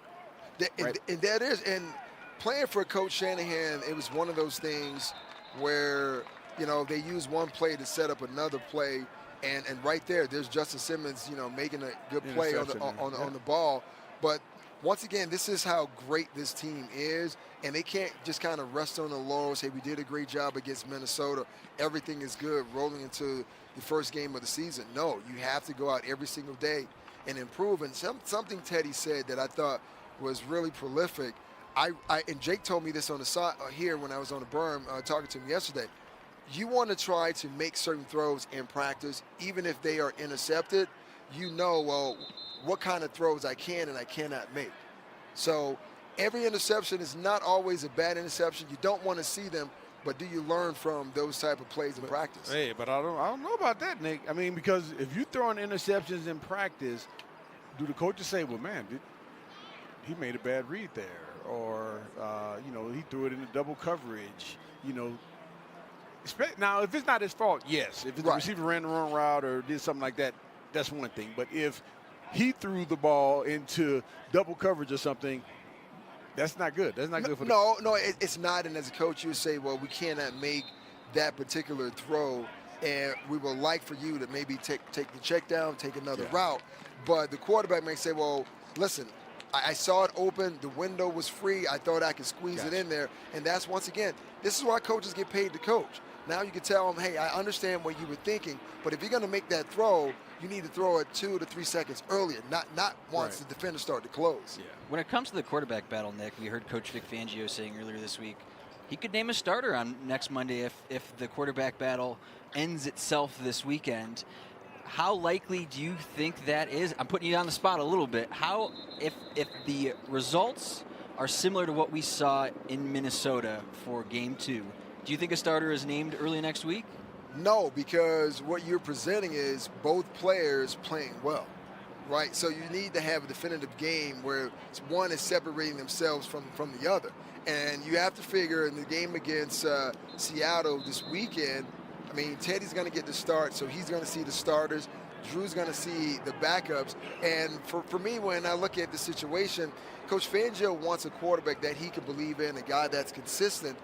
And that is, and playing for Coach Shanahan, it was one of those things where, they use one play to set up another play. And right there's Justin Simmons, making a good play on the ball. But once again, this is how great this team is, and they can't just kind of rest on the laurels, say we did a great job against Minnesota, everything is good, rolling into the first game of the season. No, you have to go out every single day and improve. And something Teddy said that I thought was really prolific. And Jake told me this on the side here when I was on the berm talking to him yesterday. You want to try to make certain throws in practice, even if they are intercepted. Well, what kind of throws I can and I cannot make. So every interception is not always a bad interception. You don't want to see them, but do you learn from those type of plays in practice? Hey, but I don't know about that, Nick. I mean, because if you throw in interceptions in practice, do the coaches say, well, man, he made a bad read there, or he threw it into double coverage, Now, if it's not his fault, yes. If the receiver ran the wrong route or did something like that, that's one thing. But if he threw the ball into double coverage or something, that's not good. That's not good for No, it's not. And as a coach, you would say, well, we cannot make that particular throw, and we would like for you to maybe take the check down, take another route. But the quarterback may say, well, listen, I saw it open. The window was free. I thought I could squeeze it in there. And that's, once again, this is why coaches get paid to coach. Now you can tell them, hey, I understand what you were thinking, but if you're going to make that throw, you need to throw it 2 to 3 seconds earlier, not once the defender start to close. Yeah. When it comes to the quarterback battle, Nick, we heard Coach Vic Fangio saying earlier this week, he could name a starter on next Monday if the quarterback battle ends itself this weekend. How likely do you think that is? I'm putting you on the spot a little bit. How, if the results are similar to what we saw in Minnesota for Game 2, do you think a starter is named early next week? No, because what you're presenting is both players playing well, right? So you need to have a definitive game where one is separating themselves from the other. And you have to figure in the game against Seattle this weekend, I mean, Teddy's going to get the start, so he's going to see the starters. Drew's going to see the backups. And for me, when I look at the situation, Coach Fangio wants a quarterback that he can believe in, a guy that's consistent.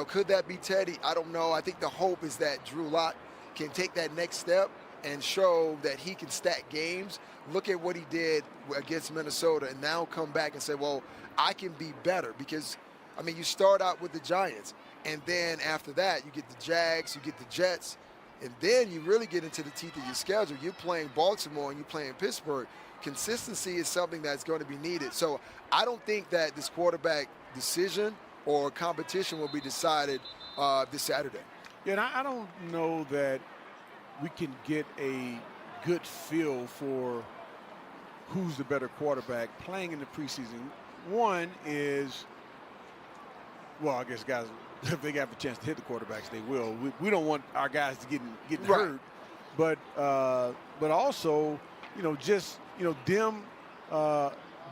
Could that be Teddy? I don't know. I think the hope is that Drew Lock can take that next step and show that he can stack games. Look at what he did against Minnesota and now come back and say, well, I can be better. Because, I mean, you start out with the Giants, and then after that, you get the Jags, you get the Jets, and then you really get into the teeth of your schedule. You're playing Baltimore and you're playing Pittsburgh. Consistency is something that's going to be needed. So I don't think that this quarterback decision or competition will be decided this Saturday. Yeah, and I don't know that we can get a good feel for who's the better quarterback playing in the preseason. One is, well, I guess guys, if they have a chance to hit the quarterbacks, they will. We don't want our guys to get hurt, but also, them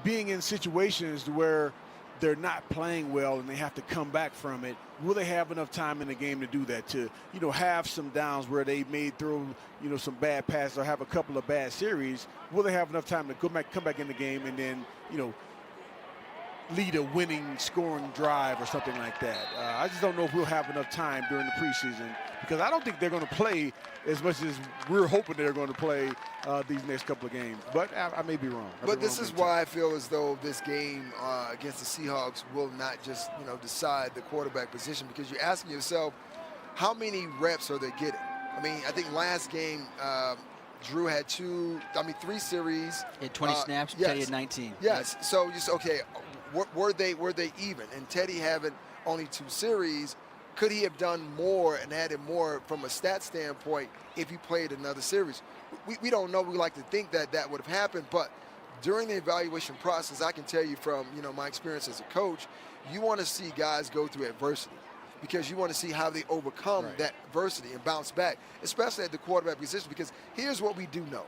being in situations where they're not playing well and they have to come back from it. Will they have enough time in the game to do that, to have some downs where they may throw some bad passes or have a couple of bad series? Will they have enough time to come back in the game and then lead a winning scoring drive or something like that? I just don't know if we'll have enough time during the preseason because I don't think they're going to play as much as we're hoping they're going to play these next couple of games. But I may be wrong. But this is why I feel as though this game against the Seahawks will not just, decide the quarterback position, because you're asking yourself, how many reps are they getting? I mean, I think last game, Drew had 3 series. He had 20 snaps, yes. Teddy had 19. Yes, so you say, okay, were they even? And Teddy having only 2 series, could he have done more and added more from a stat standpoint if he played another series? We don't know. We like to think that that would have happened, but during the evaluation process, I can tell you from my experience as a coach, you want to see guys go through adversity, because you want to see how they overcome that adversity and bounce back, especially at the quarterback position. Because here's what we do know.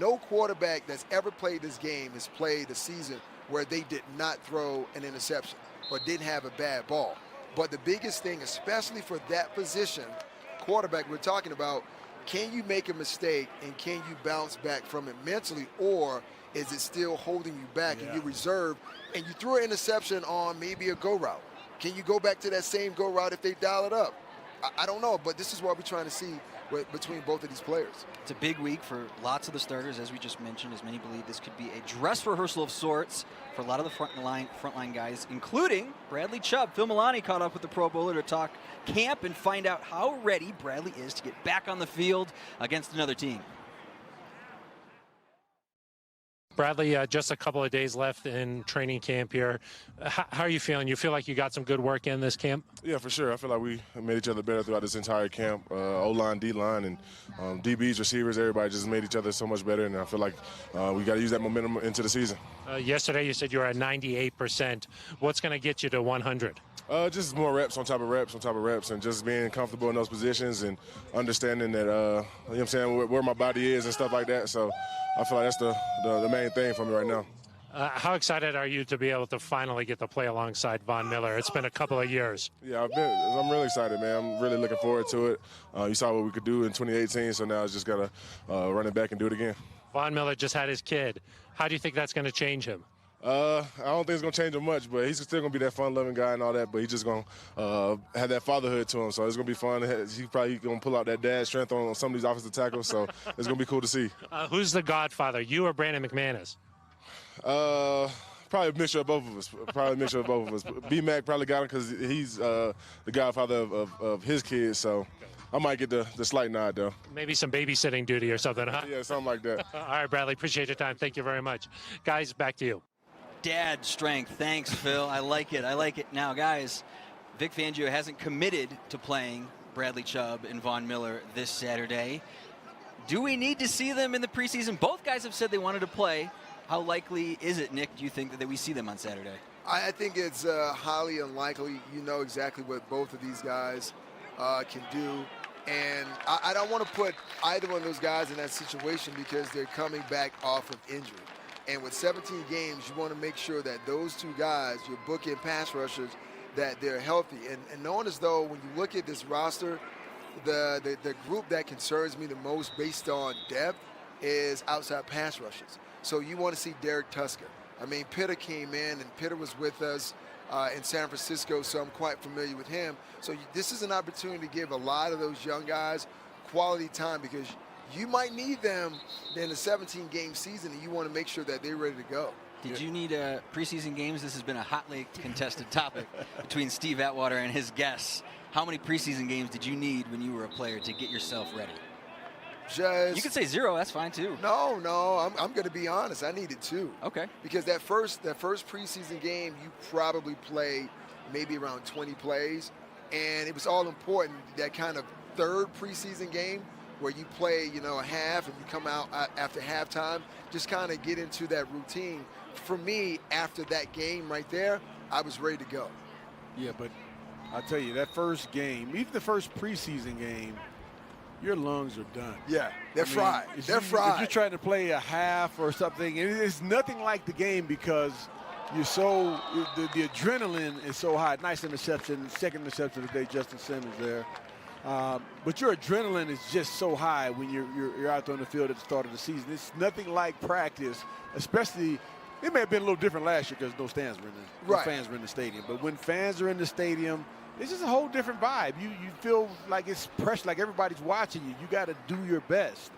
No quarterback that's ever played this game has played a season where they did not throw an interception or didn't have a bad ball. But the biggest thing, especially for that position, quarterback we're talking about, can you make a mistake and can you bounce back from it mentally, or is it still holding you back and you reserve and you threw an interception on maybe a go route? Can you go back to that same go route if they dial it up? I don't know, but this is what we're trying to see between both of these players. It's a big week for lots of the starters, as we just mentioned, as many believe this could be a dress rehearsal of sorts for a lot of the frontline guys, including Bradley Chubb. Phil Milani caught up with the Pro Bowler to talk camp and find out how ready Bradley is to get back on the field against another team. Bradley, just a couple of days left in training camp here. How are you feeling? You feel like you got some good work in this camp? Yeah, for sure. I feel like we made each other better throughout this entire camp. O-line, D-line, and DBs, receivers, everybody just made each other so much better, and I feel like we got to use that momentum into the season. Yesterday you said you were at 98%. What's going to get you to 100? Just more reps on top of reps on top of reps, and just being comfortable in those positions and understanding that, you know what I'm saying, where my body is and stuff like that. So I feel like that's the main thing for me right now. How excited are you to be able to finally get to play alongside Von Miller? It's been a couple of years. Yeah, I'm really excited, man. I'm really looking forward to it. You saw what we could do in 2018, so now it's just got to run it back and do it again. Von Miller just had his kid. How do you think that's going to change him? I don't think it's going to change him much, but he's still going to be that fun-loving guy and all that, but he's just going to have that fatherhood to him, so it's going to be fun. He's probably going to pull out that dad strength on some of these offensive tackles, so it's going to be cool to see. Who's the godfather, you or Brandon McManus? Probably a mixture of both of us. B-Mac probably got him because he's the godfather of his kids, so I might get the slight nod, though. Maybe some babysitting duty or something, huh? Yeah, something like that. All right, Bradley, appreciate your time. Thank you very much. Guys, back to you. Dad strength. Thanks, Phil. I like it. I like it. Now, guys, Vic Fangio hasn't committed to playing Bradley Chubb and Von Miller this Saturday. Do we need to see them in the preseason? Both guys have said they wanted to play. How likely is it, Nick, do you think that we see them on Saturday? I think it's highly unlikely. You know exactly what both of these guys can do. And I don't want to put either one of those guys in that situation because they're coming back off of injury. And with 17 games, you want to make sure that those two guys, your bookend pass rushers, that they're healthy. And knowing as though when you look at this roster, the group that concerns me the most based on depth is outside pass rushers. So you want to see Derek Tusker. I mean, Pitter came in, and Pitter was with us in San Francisco, so I'm quite familiar with him. So this is an opportunity to give a lot of those young guys quality time because you might need them in a 17-game season, and you want to make sure that they're ready to go. Did you need preseason games? This has been a hotly contested topic between Steve Atwater and his guests. How many preseason games did you need when you were a player to get yourself ready? Just, you can say 0. That's fine too. No. I'm going to be honest. I needed 2. Okay. Because that first preseason game, you probably played maybe around 20 plays, and it was all important. That kind of third preseason game where you play, a half and you come out after halftime, just kind of get into that routine. For me, after that game right there, I was ready to go. Yeah, but I'll tell you, that first game, even the first preseason game, your lungs are done. Yeah, they're fried. They're fried. If you're trying to play a half or something, and it's nothing like the game because you're so the adrenaline is so high. Nice interception, second interception today, Justin Simmons there. But your adrenaline is just so high when you're out there on the field at the start of the season. It's nothing like practice, especially. It may have been a little different last year because no fans were in the stadium. But when fans are in the stadium it's just a whole different vibe. You feel like it's pressure, like everybody's watching you. You got to do your best.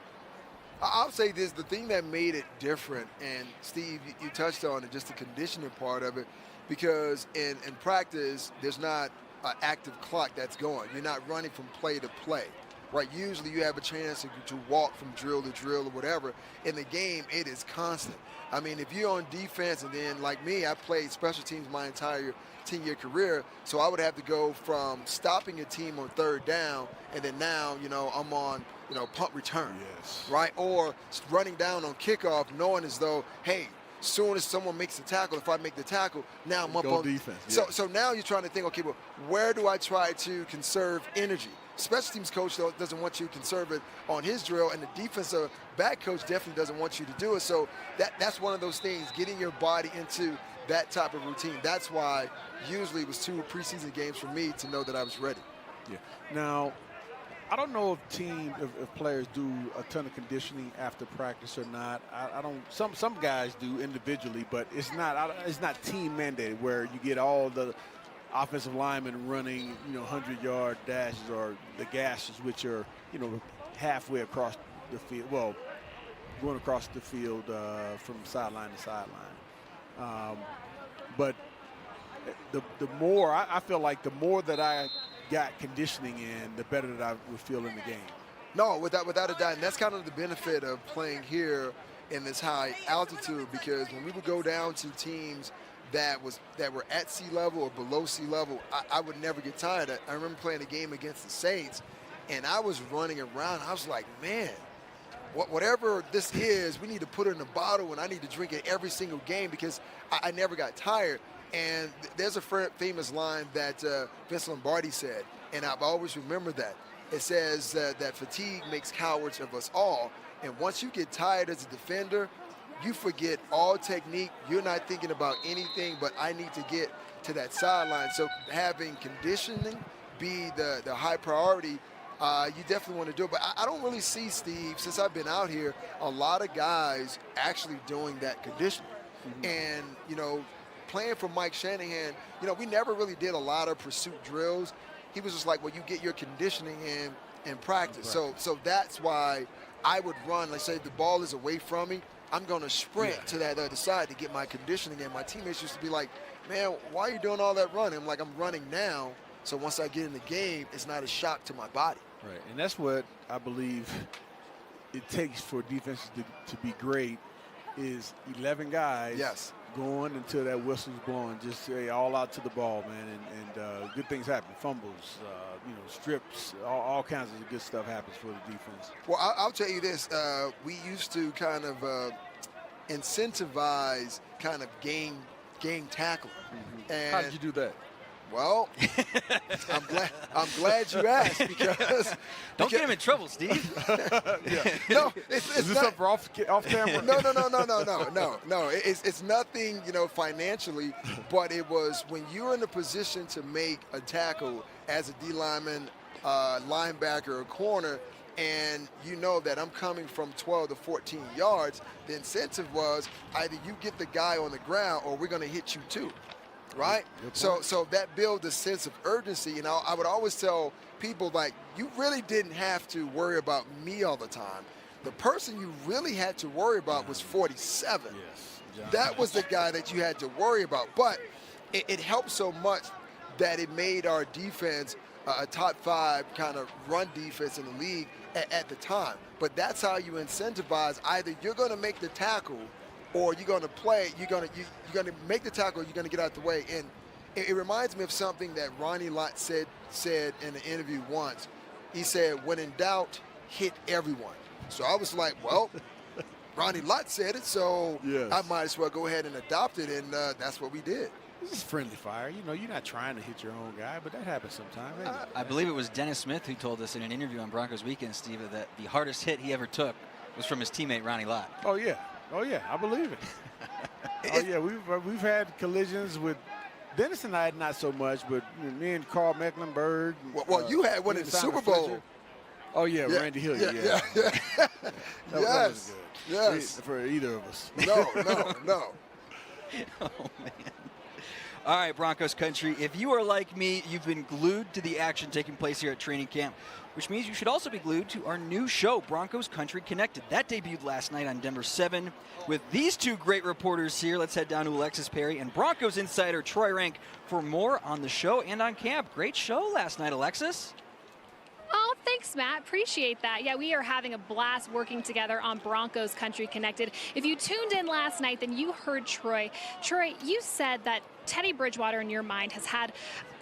I'll say this, the thing that made it different, and Steve, you touched on it, just the conditioning part of it, because in practice, there's not an active clock that's going. You're not running from play to play, right? Usually you have a chance to walk from drill to drill or whatever. In the game, it is constant. I mean, if you're on defense, and then like me, I played special teams my entire 10-year career, so I would have to go from stopping a team on third down, and then now, I'm on, punt return, right? Or running down on kickoff, knowing as though, hey, soon as someone makes the tackle, if I make the tackle, now I'm up on defense. So now you're trying to think, okay, well, where do I try to conserve energy? Special teams coach doesn't want you to conserve it on his drill, and the defensive back coach definitely doesn't want you to do it. So that's one of those things, getting your body into that type of routine. That's why usually it was 2 preseason games for me to know that I was ready. Yeah. Now, I don't know if players do a ton of conditioning after practice or not. I don't. Some guys do individually, but it's not team mandated where you get all the offensive linemen running 100-yard dashes or the gashes, which are halfway across the field. Well, going across the field from sideline to sideline. But the more I feel like the more that I got conditioning in, the better that I would feel in the game. No, without a doubt. And that's kind of the benefit of playing here in this high altitude, because when we would go down to teams that were at sea level or below sea level, I would never get tired. I remember playing a game against the Saints, and I was running around. I was like, man, whatever this is, we need to put it in a bottle, and I need to drink it every single game, because I never got tired. And there's a famous line that Vince Lombardi said, and I've always remembered that. It says that fatigue makes cowards of us all. And once you get tired as a defender, you forget all technique. You're not thinking about anything but I need to get to that sideline. So having conditioning be the high priority, you definitely want to do it. But I don't really see, Steve, since I've been out here, a lot of guys actually doing that conditioning. And, playing for Mike Shanahan, we never really did a lot of pursuit drills. He was just like, well, you get your conditioning in practice. So that's why I would run. Like, say the ball is away from me, I'm going to sprint to that other side to get my conditioning in. My teammates used to be like, man, why are you doing all that running? I'm like, I'm running now, so once I get in the game, it's not a shock to my body. Right, and that's what I believe it takes for defenses to be great, is 11 guys going until that whistle's blowing. Just all out to the ball, man, and good things happen. Fumbles, strips, all kinds of good stuff happens for the defense. Well, I'll tell you this. We used to kind of incentivize kind of game tackling. And how did you do that? Well, I'm glad you asked, because don't get him in trouble, Steve. No, it's is this not, up for off camera? No. It's nothing, financially, but it was when you're in a position to make a tackle as a D lineman, linebacker, or corner, and you know that I'm coming from 12 to 14 yards, the incentive was either you get the guy on the ground or we're going to hit you too. Right? So that builds a sense of urgency. And I would always tell people, like, you really didn't have to worry about me all the time. The person you really had to worry about was 47. Yes. That was the guy that you had to worry about. But it helped so much that it made our defense a top 5 kind of run defense in the league at the time. But that's how you incentivize. Either you're going to make the tackle, or you're going to play, you're going to make the tackle, you're going to get out the way. And it reminds me of something that Ronnie Lott said in an interview once. He said, when in doubt, hit everyone. So I was like, well, Ronnie Lott said it, so I might as well go ahead and adopt it, and that's what we did. This is friendly fire. You're not trying to hit your own guy, but that happens sometimes. I believe it was Dennis Smith who told us in an interview on Broncos Weekend, Steve, that the hardest hit he ever took was from his teammate Ronnie Lott. Oh yeah, I believe it. We've had collisions with Dennis and I, not so much, but me and Carl Mecklenburg. Well, you had one in the Super Bowl. Fletcher. Oh yeah, Randy Hilliard. Yeah. That was good. Yes. For either of us. No. Oh man. All right, Broncos country, if you are like me, you've been glued to the action taking place here at training camp, which means you should also be glued to our new show, Broncos Country Connected. That debuted last night on Denver 7. With these two great reporters here, let's head down to Alexis Perry and Broncos insider Troy Rank for more on the show and on camp. Great show last night, Alexis. Oh, thanks, Matt. Appreciate that. Yeah, we are having a blast working together on Broncos Country Connected. If you tuned in last night, then you heard Troy. Troy, you said that Teddy Bridgewater, in your mind, has had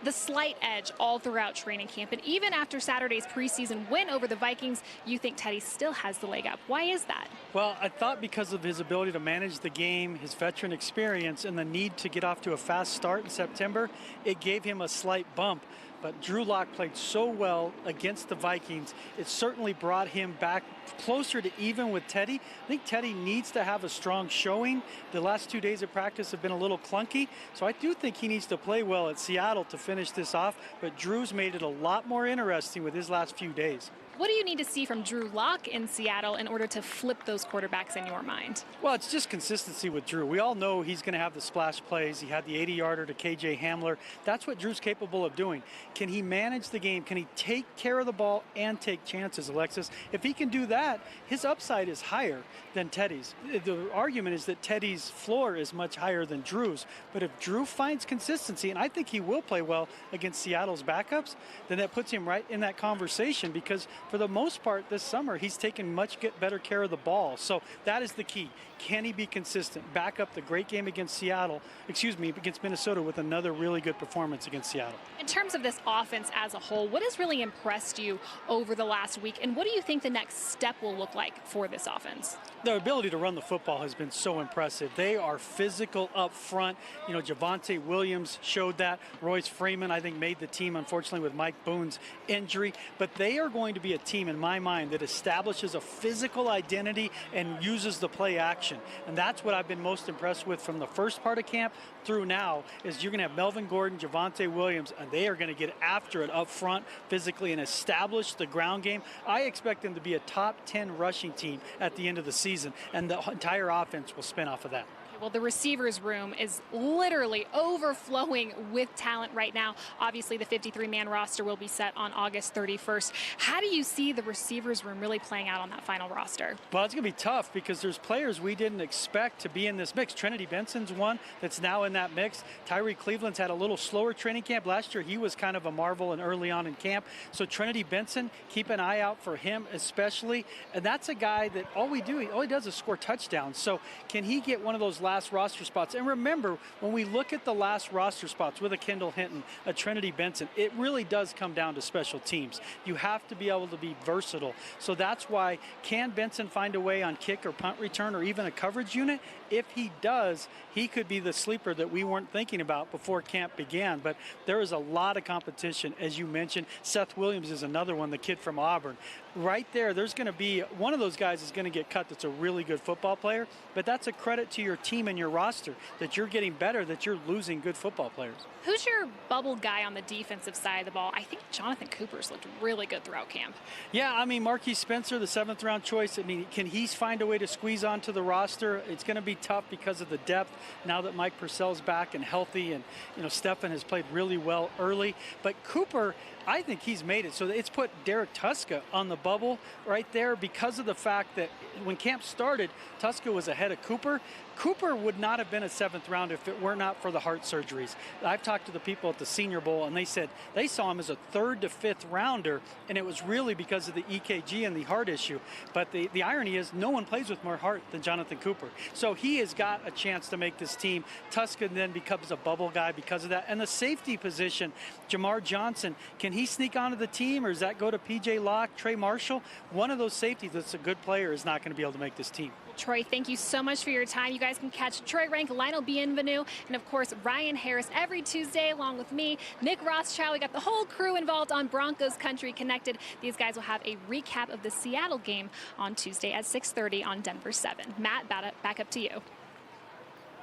the slight edge all throughout training camp. And even after Saturday's preseason win over the Vikings, you think Teddy still has the leg up. Why is that? Well, I thought because of his ability to manage the game, his veteran experience, and the need to get off to a fast start in September, it gave him a slight bump. But Drew Lock played so well against the Vikings, it certainly brought him back closer to even with Teddy. I think Teddy needs to have a strong showing. The last 2 days of practice have been a little clunky, so I do think he needs to play well at Seattle to finish this off, but Drew's made it a lot more interesting with his last few days. What do you need to see from Drew Lock in Seattle in order to flip those quarterbacks in your mind? Well, it's just consistency with Drew. We all know he's going to have the splash plays. He had the 80-yarder to KJ Hamler. That's what Drew's capable of doing. Can he manage the game? Can he take care of the ball and take chances, Alexis? If he can do that, his upside is higher than Teddy's. The argument is that Teddy's floor is much higher than Drew's. But if Drew finds consistency, and I think he will play well against Seattle's backups, then that puts him right in that conversation, because for the most part this summer, he's taken much better care of the ball. So that is the key. Can he be consistent? Back up the great game against against Minnesota with another really good performance against Seattle. In terms of this offense as a whole, what has really impressed you over the last week, and what do you think the next step will look like for this offense? Their ability to run the football has been so impressive. They are physical up front. You know, Javonte Williams showed that. Royce Freeman, I think, made the team, unfortunately, with Mike Boone's injury. But they are going to be a team, in my mind, that establishes a physical identity and uses the play action. And that's what I've been most impressed with from the first part of camp through now, is you're going to have Melvin Gordon, Javonte Williams, and they are going to get after it up front physically and establish the ground game. I expect them to be a top 10 rushing team at the end of the season, and the entire offense will spin off of that. Well, the receivers room is literally overflowing with talent right now. Obviously, the 53-man roster will be set on August 31st. How do you see the receivers room really playing out on that final roster? Well, it's going to be tough because there's players we didn't expect to be in this mix. Trinity Benson's one that's now in that mix. Tyree Cleveland's had a little slower training camp. Last year, he was kind of a marvel and early on in camp. So Trinity Benson, keep an eye out for him especially. And that's a guy that all he does is score touchdowns. So can he get one of those last roster spots? And remember, when we look at the last roster spots with a Kendall Hinton, a Trinity Benson, it really does come down to special teams. You have to be able to be versatile. So that's why, can Benson find a way on kick or punt return or even a coverage unit? If he does, he could be the sleeper that we weren't thinking about before camp began. But there is a lot of competition, as you mentioned. Seth Williams is another one, the kid from Auburn. Right there, there's going to be one of those guys is going to get cut that's a really good football player, but that's a credit to your team and your roster that you're getting better, that you're losing good football players. Who's your bubble guy on the defensive side of the ball? I think Jonathan Cooper's looked really good throughout camp. Yeah, I mean, Marquise Spencer, the 7th-round choice, I mean, can he find a way to squeeze onto the roster? It's going to be tough because of the depth now that Mike Purcell's back and healthy, and, you know, Stefan has played really well early. But Cooper, I think he's made it. So it's put Derek Tuska on the bubble right there because of the fact that when camp started, Tuska was ahead of Cooper. Cooper would not have been a 7th round if it were not for the heart surgeries. I've talked to the people at the Senior Bowl, and they said they saw him as a 3rd to 5th rounder, and it was really because of the EKG and the heart issue. But the irony is no one plays with more heart than Jonathan Cooper. So he has got a chance to make this team. Tuska then becomes a bubble guy because of that. And the safety position, Jamar Johnson, can he sneak onto the team, or does that go to P.J. Locke, Trey Marshall? One of those safeties that's a good player is not going to be able to make this team. Troy, thank you so much for your time. You guys can catch Troy Rank, Lionel Bienvenu, and of course Ryan Harris every Tuesday along with me, Nick Rothschild. We got the whole crew involved on Broncos Country Connected. These guys will have a recap of the Seattle game on Tuesday at 6:30 on Denver 7. Matt, back up to you.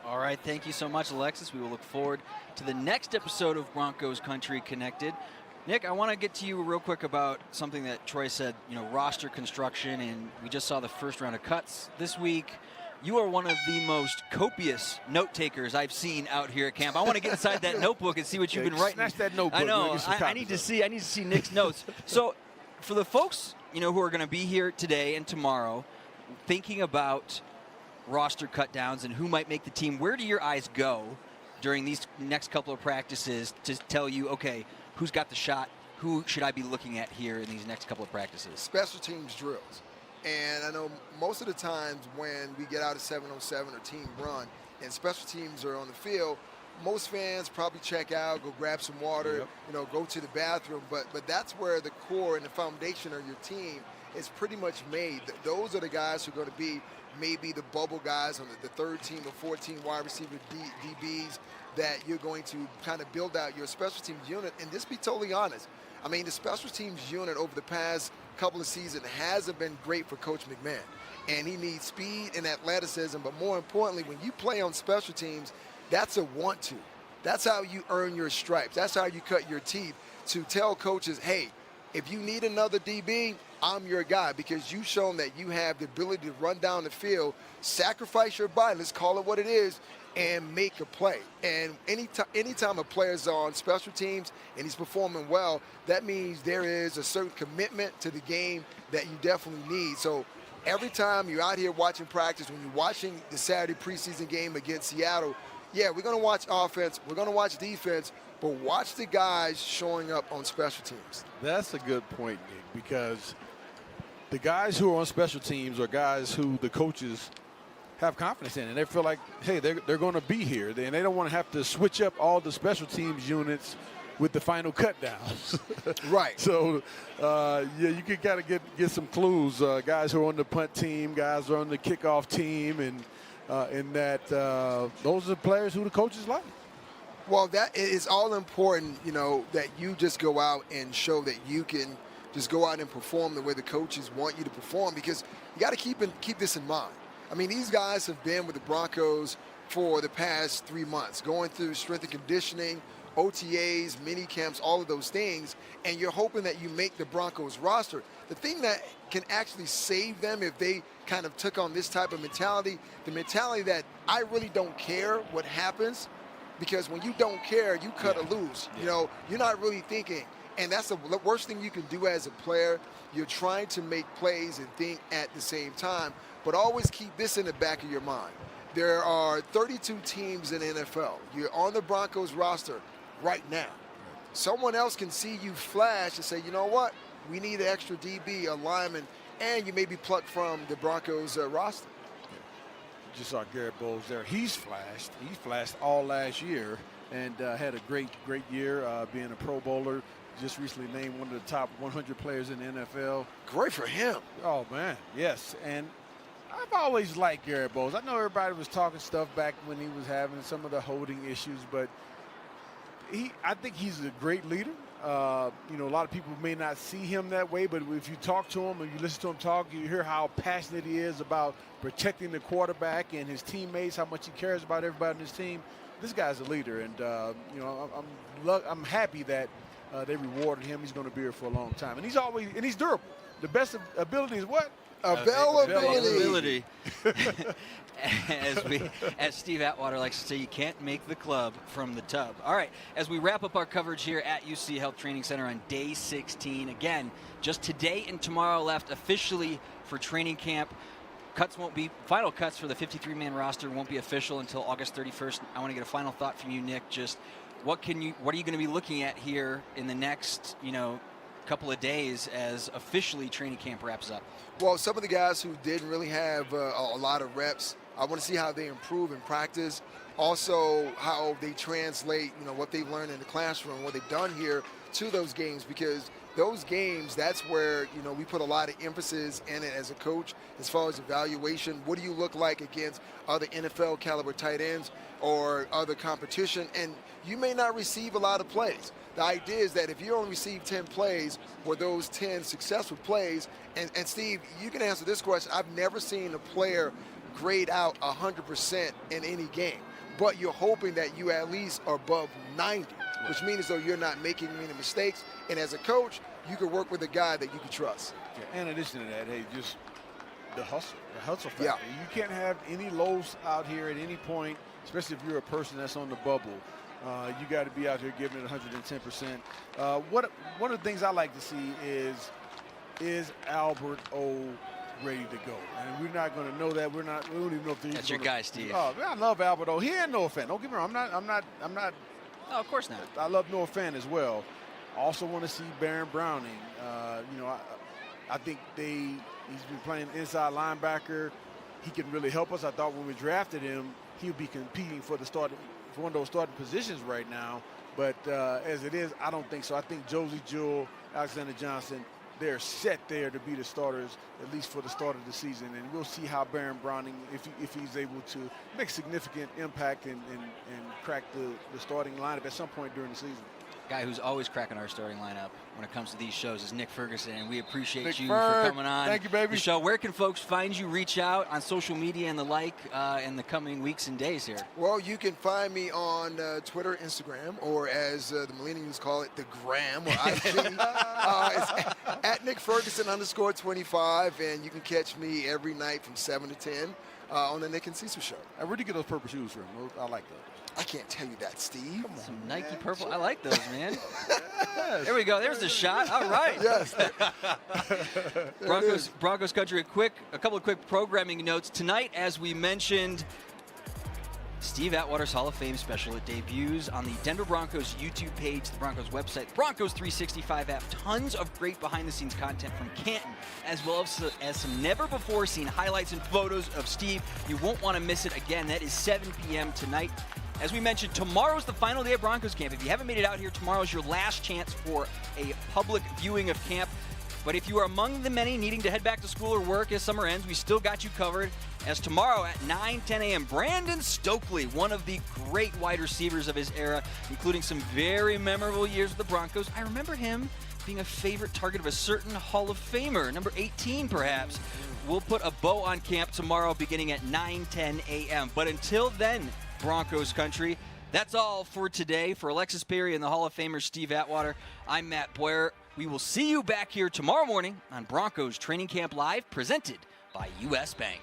All right, thank you so much, Alexis. We will look forward to the next episode of Broncos Country Connected. Nick, I want to get to you real quick about something that Troy said, you know, roster construction, and we just saw the first round of cuts this week. you are one of the most copious note takers I've seen out here at camp. I want to get inside that notebook and see what you've been writing. Snatch that notebook. I know. I need to see Nick's notes. So, for the folks who are going to be here today and tomorrow, thinking about roster cutdowns and who might make the team, where do your eyes go during these next couple of practices to tell you, okay, who's got the shot? Who should I be looking at here in these next couple of practices? Special teams drills. And I know most of the times when we get out of 707 or team run and special teams are on the field, most fans probably check out, go grab some water, go to the bathroom. But that's where the core and the foundation of your team is pretty much made. Those are the guys who are going to be maybe the bubble guys on the third team or 14 wide receiver DBs that you're going to kind of build out your special teams unit. And just be totally honest, I mean, the special teams unit over the past couple of seasons hasn't been great for Coach McMahon. And he needs speed and athleticism, but more importantly, when you play on special teams, that's a want to. That's how you earn your stripes. That's how you cut your teeth, to tell coaches, hey, if you need another DB, I'm your guy, because you've shown that you have the ability to run down the field, sacrifice your body, let's call it what it is, and make a play. And anytime a player's on special teams and he's performing well, that means there is a certain commitment to the game that you definitely need. So every time you're out here watching practice, when you're watching the Saturday preseason game against Seattle, yeah, we're going to watch offense, we're going to watch defense, but watch the guys showing up on special teams. That's a good point, Nick, because the guys who are on special teams are guys who the coaches have confidence in, and they feel like, hey, they're going to be here, and they don't want to have to switch up all the special teams units with the final cut downs. Right. So, yeah, you can kind of get some clues. Guys who are on the punt team, guys who are on the kickoff team, and those are the players who the coaches like. Well, that is all important, that you just go out and show that you can just go out and perform the way the coaches want you to perform, because you got to keep this in mind. I mean, these guys have been with the Broncos for the past 3 months, going through strength and conditioning, OTAs, mini camps, all of those things, and you're hoping that you make the Broncos roster. The thing that can actually save them if they kind of took on this type of mentality, the mentality that I really don't care what happens, because when you don't care, you cut it loose. Yeah. You're not really thinking. And that's the worst thing you can do as a player. You're trying to make plays and think at the same time. But always keep this in the back of your mind. There are 32 teams in the NFL. You're on the Broncos roster right now. Someone else can see you flash and say, you know what? We need an extra DB, a lineman, and you may be plucked from the Broncos roster. You just saw Garrett Bowles there. He's flashed. He flashed all last year and had a great year being a Pro Bowler. Just recently named one of the top 100 players in the NFL. Great for him. Oh, man, yes. And I've always liked Garrett Bowles. I know everybody was talking stuff back when he was having some of the holding issues, but I think he's a great leader. A lot of people may not see him that way, but if you talk to him and you listen to him talk, you hear how passionate he is about protecting the quarterback and his teammates, how much he cares about everybody on his team. This guy's a leader, and I'm happy that they rewarded him. He's going to be here for a long time, and he's durable. The best ability is what? Availability. As Steve Atwater likes to say, you can't make the club from the tub. All right, as we wrap up our coverage here at UC Health Training Center on day 16, again, just today and tomorrow left officially for training camp. Final cuts for the 53-man roster won't be official until August 31st. I want to get a final thought from you, Nick. Just what are you going to be looking at here in the next, couple of days as officially training camp wraps up? Well, some of the guys who didn't really have a lot of reps, I want to see how they improve in practice. Also, how they translate, what they've learned in the classroom, what they've done here to those games, because those games, that's where, we put a lot of emphasis in it as a coach as far as evaluation. What do you look like against other NFL caliber tight ends or other competition? And you may not receive a lot of plays. The idea is that if you only receive 10 plays, were those 10 successful plays? And Steve, you can answer this question. I've never seen a player grade out 100% in any game, but you're hoping that you at least are above 90, which means though you're not making many mistakes. And as a coach, you can work with a guy that you can trust. Yeah, in addition to that, hey, just the hustle factor. Yeah. You can't have any lows out here at any point, especially if you're a person that's on the bubble. You got to be out here giving it 110%. One of the things I like to see is Albert O ready to go, and we're not going to know that. We don't even know if he's That's your guy, Steve. Oh, I love Albert O. He ain't Noah Fant. Don't get me wrong. I'm not. No, of course not. I love Noah Fant as well. Also want to see Baron Browning. I think he's been playing inside linebacker. He can really help us. I thought when we drafted him, he would be competing for one of those starting positions right now. But as it is, I don't think so. I think Josie Jewell, Alexander Johnson, they're set there to be the starters, at least for the start of the season. And we'll see how Baron Browning, if he's able to make significant impact and crack the starting lineup at some point during the season. Guy who's always cracking our starting lineup when it comes to these shows is Nick Ferguson, and we appreciate Nick you Ferg, for coming on. Thank you, baby. The show. Where can folks find you, reach out on social media and the like in the coming weeks and days here? Well, you can find me on Twitter, Instagram, or as the millennials call it, the Gram or IG. It's at Nick Ferguson _25, and you can catch me every night from 7 to 10 on the Nick and Cecil Show. Where'd you get those purple shoes from? I like those. I can't tell you that, Steve. Come on, some Nike purple. I like those, man. There we go. There's the shot. All right. Yes. Broncos country. A couple of quick programming notes tonight. As we mentioned, Steve Atwater's Hall of Fame special. It debuts on the Denver Broncos YouTube page, the Broncos website, the Broncos 365 app. Tons of great behind-the-scenes content from Canton, as well as some never-before-seen highlights and photos of Steve. You won't want to miss it. Again, that is 7 p.m. tonight. As we mentioned, tomorrow's the final day of Broncos camp. If you haven't made it out here, tomorrow's your last chance for a public viewing of camp. But if you are among the many needing to head back to school or work as summer ends, we still got you covered. As tomorrow at 9:10 a.m., Brandon Stokely, one of the great wide receivers of his era, including some very memorable years with the Broncos. I remember him being a favorite target of a certain Hall of Famer, number 18 perhaps. We'll put a bow on camp tomorrow beginning at 9:10 a.m. But until then, Broncos country, that's all for today. For Alexis Perry and the Hall of Famer Steve Atwater, I'm Matt Boyer. We will see you back here tomorrow morning on Broncos Training Camp Live, presented by U.S. Bank.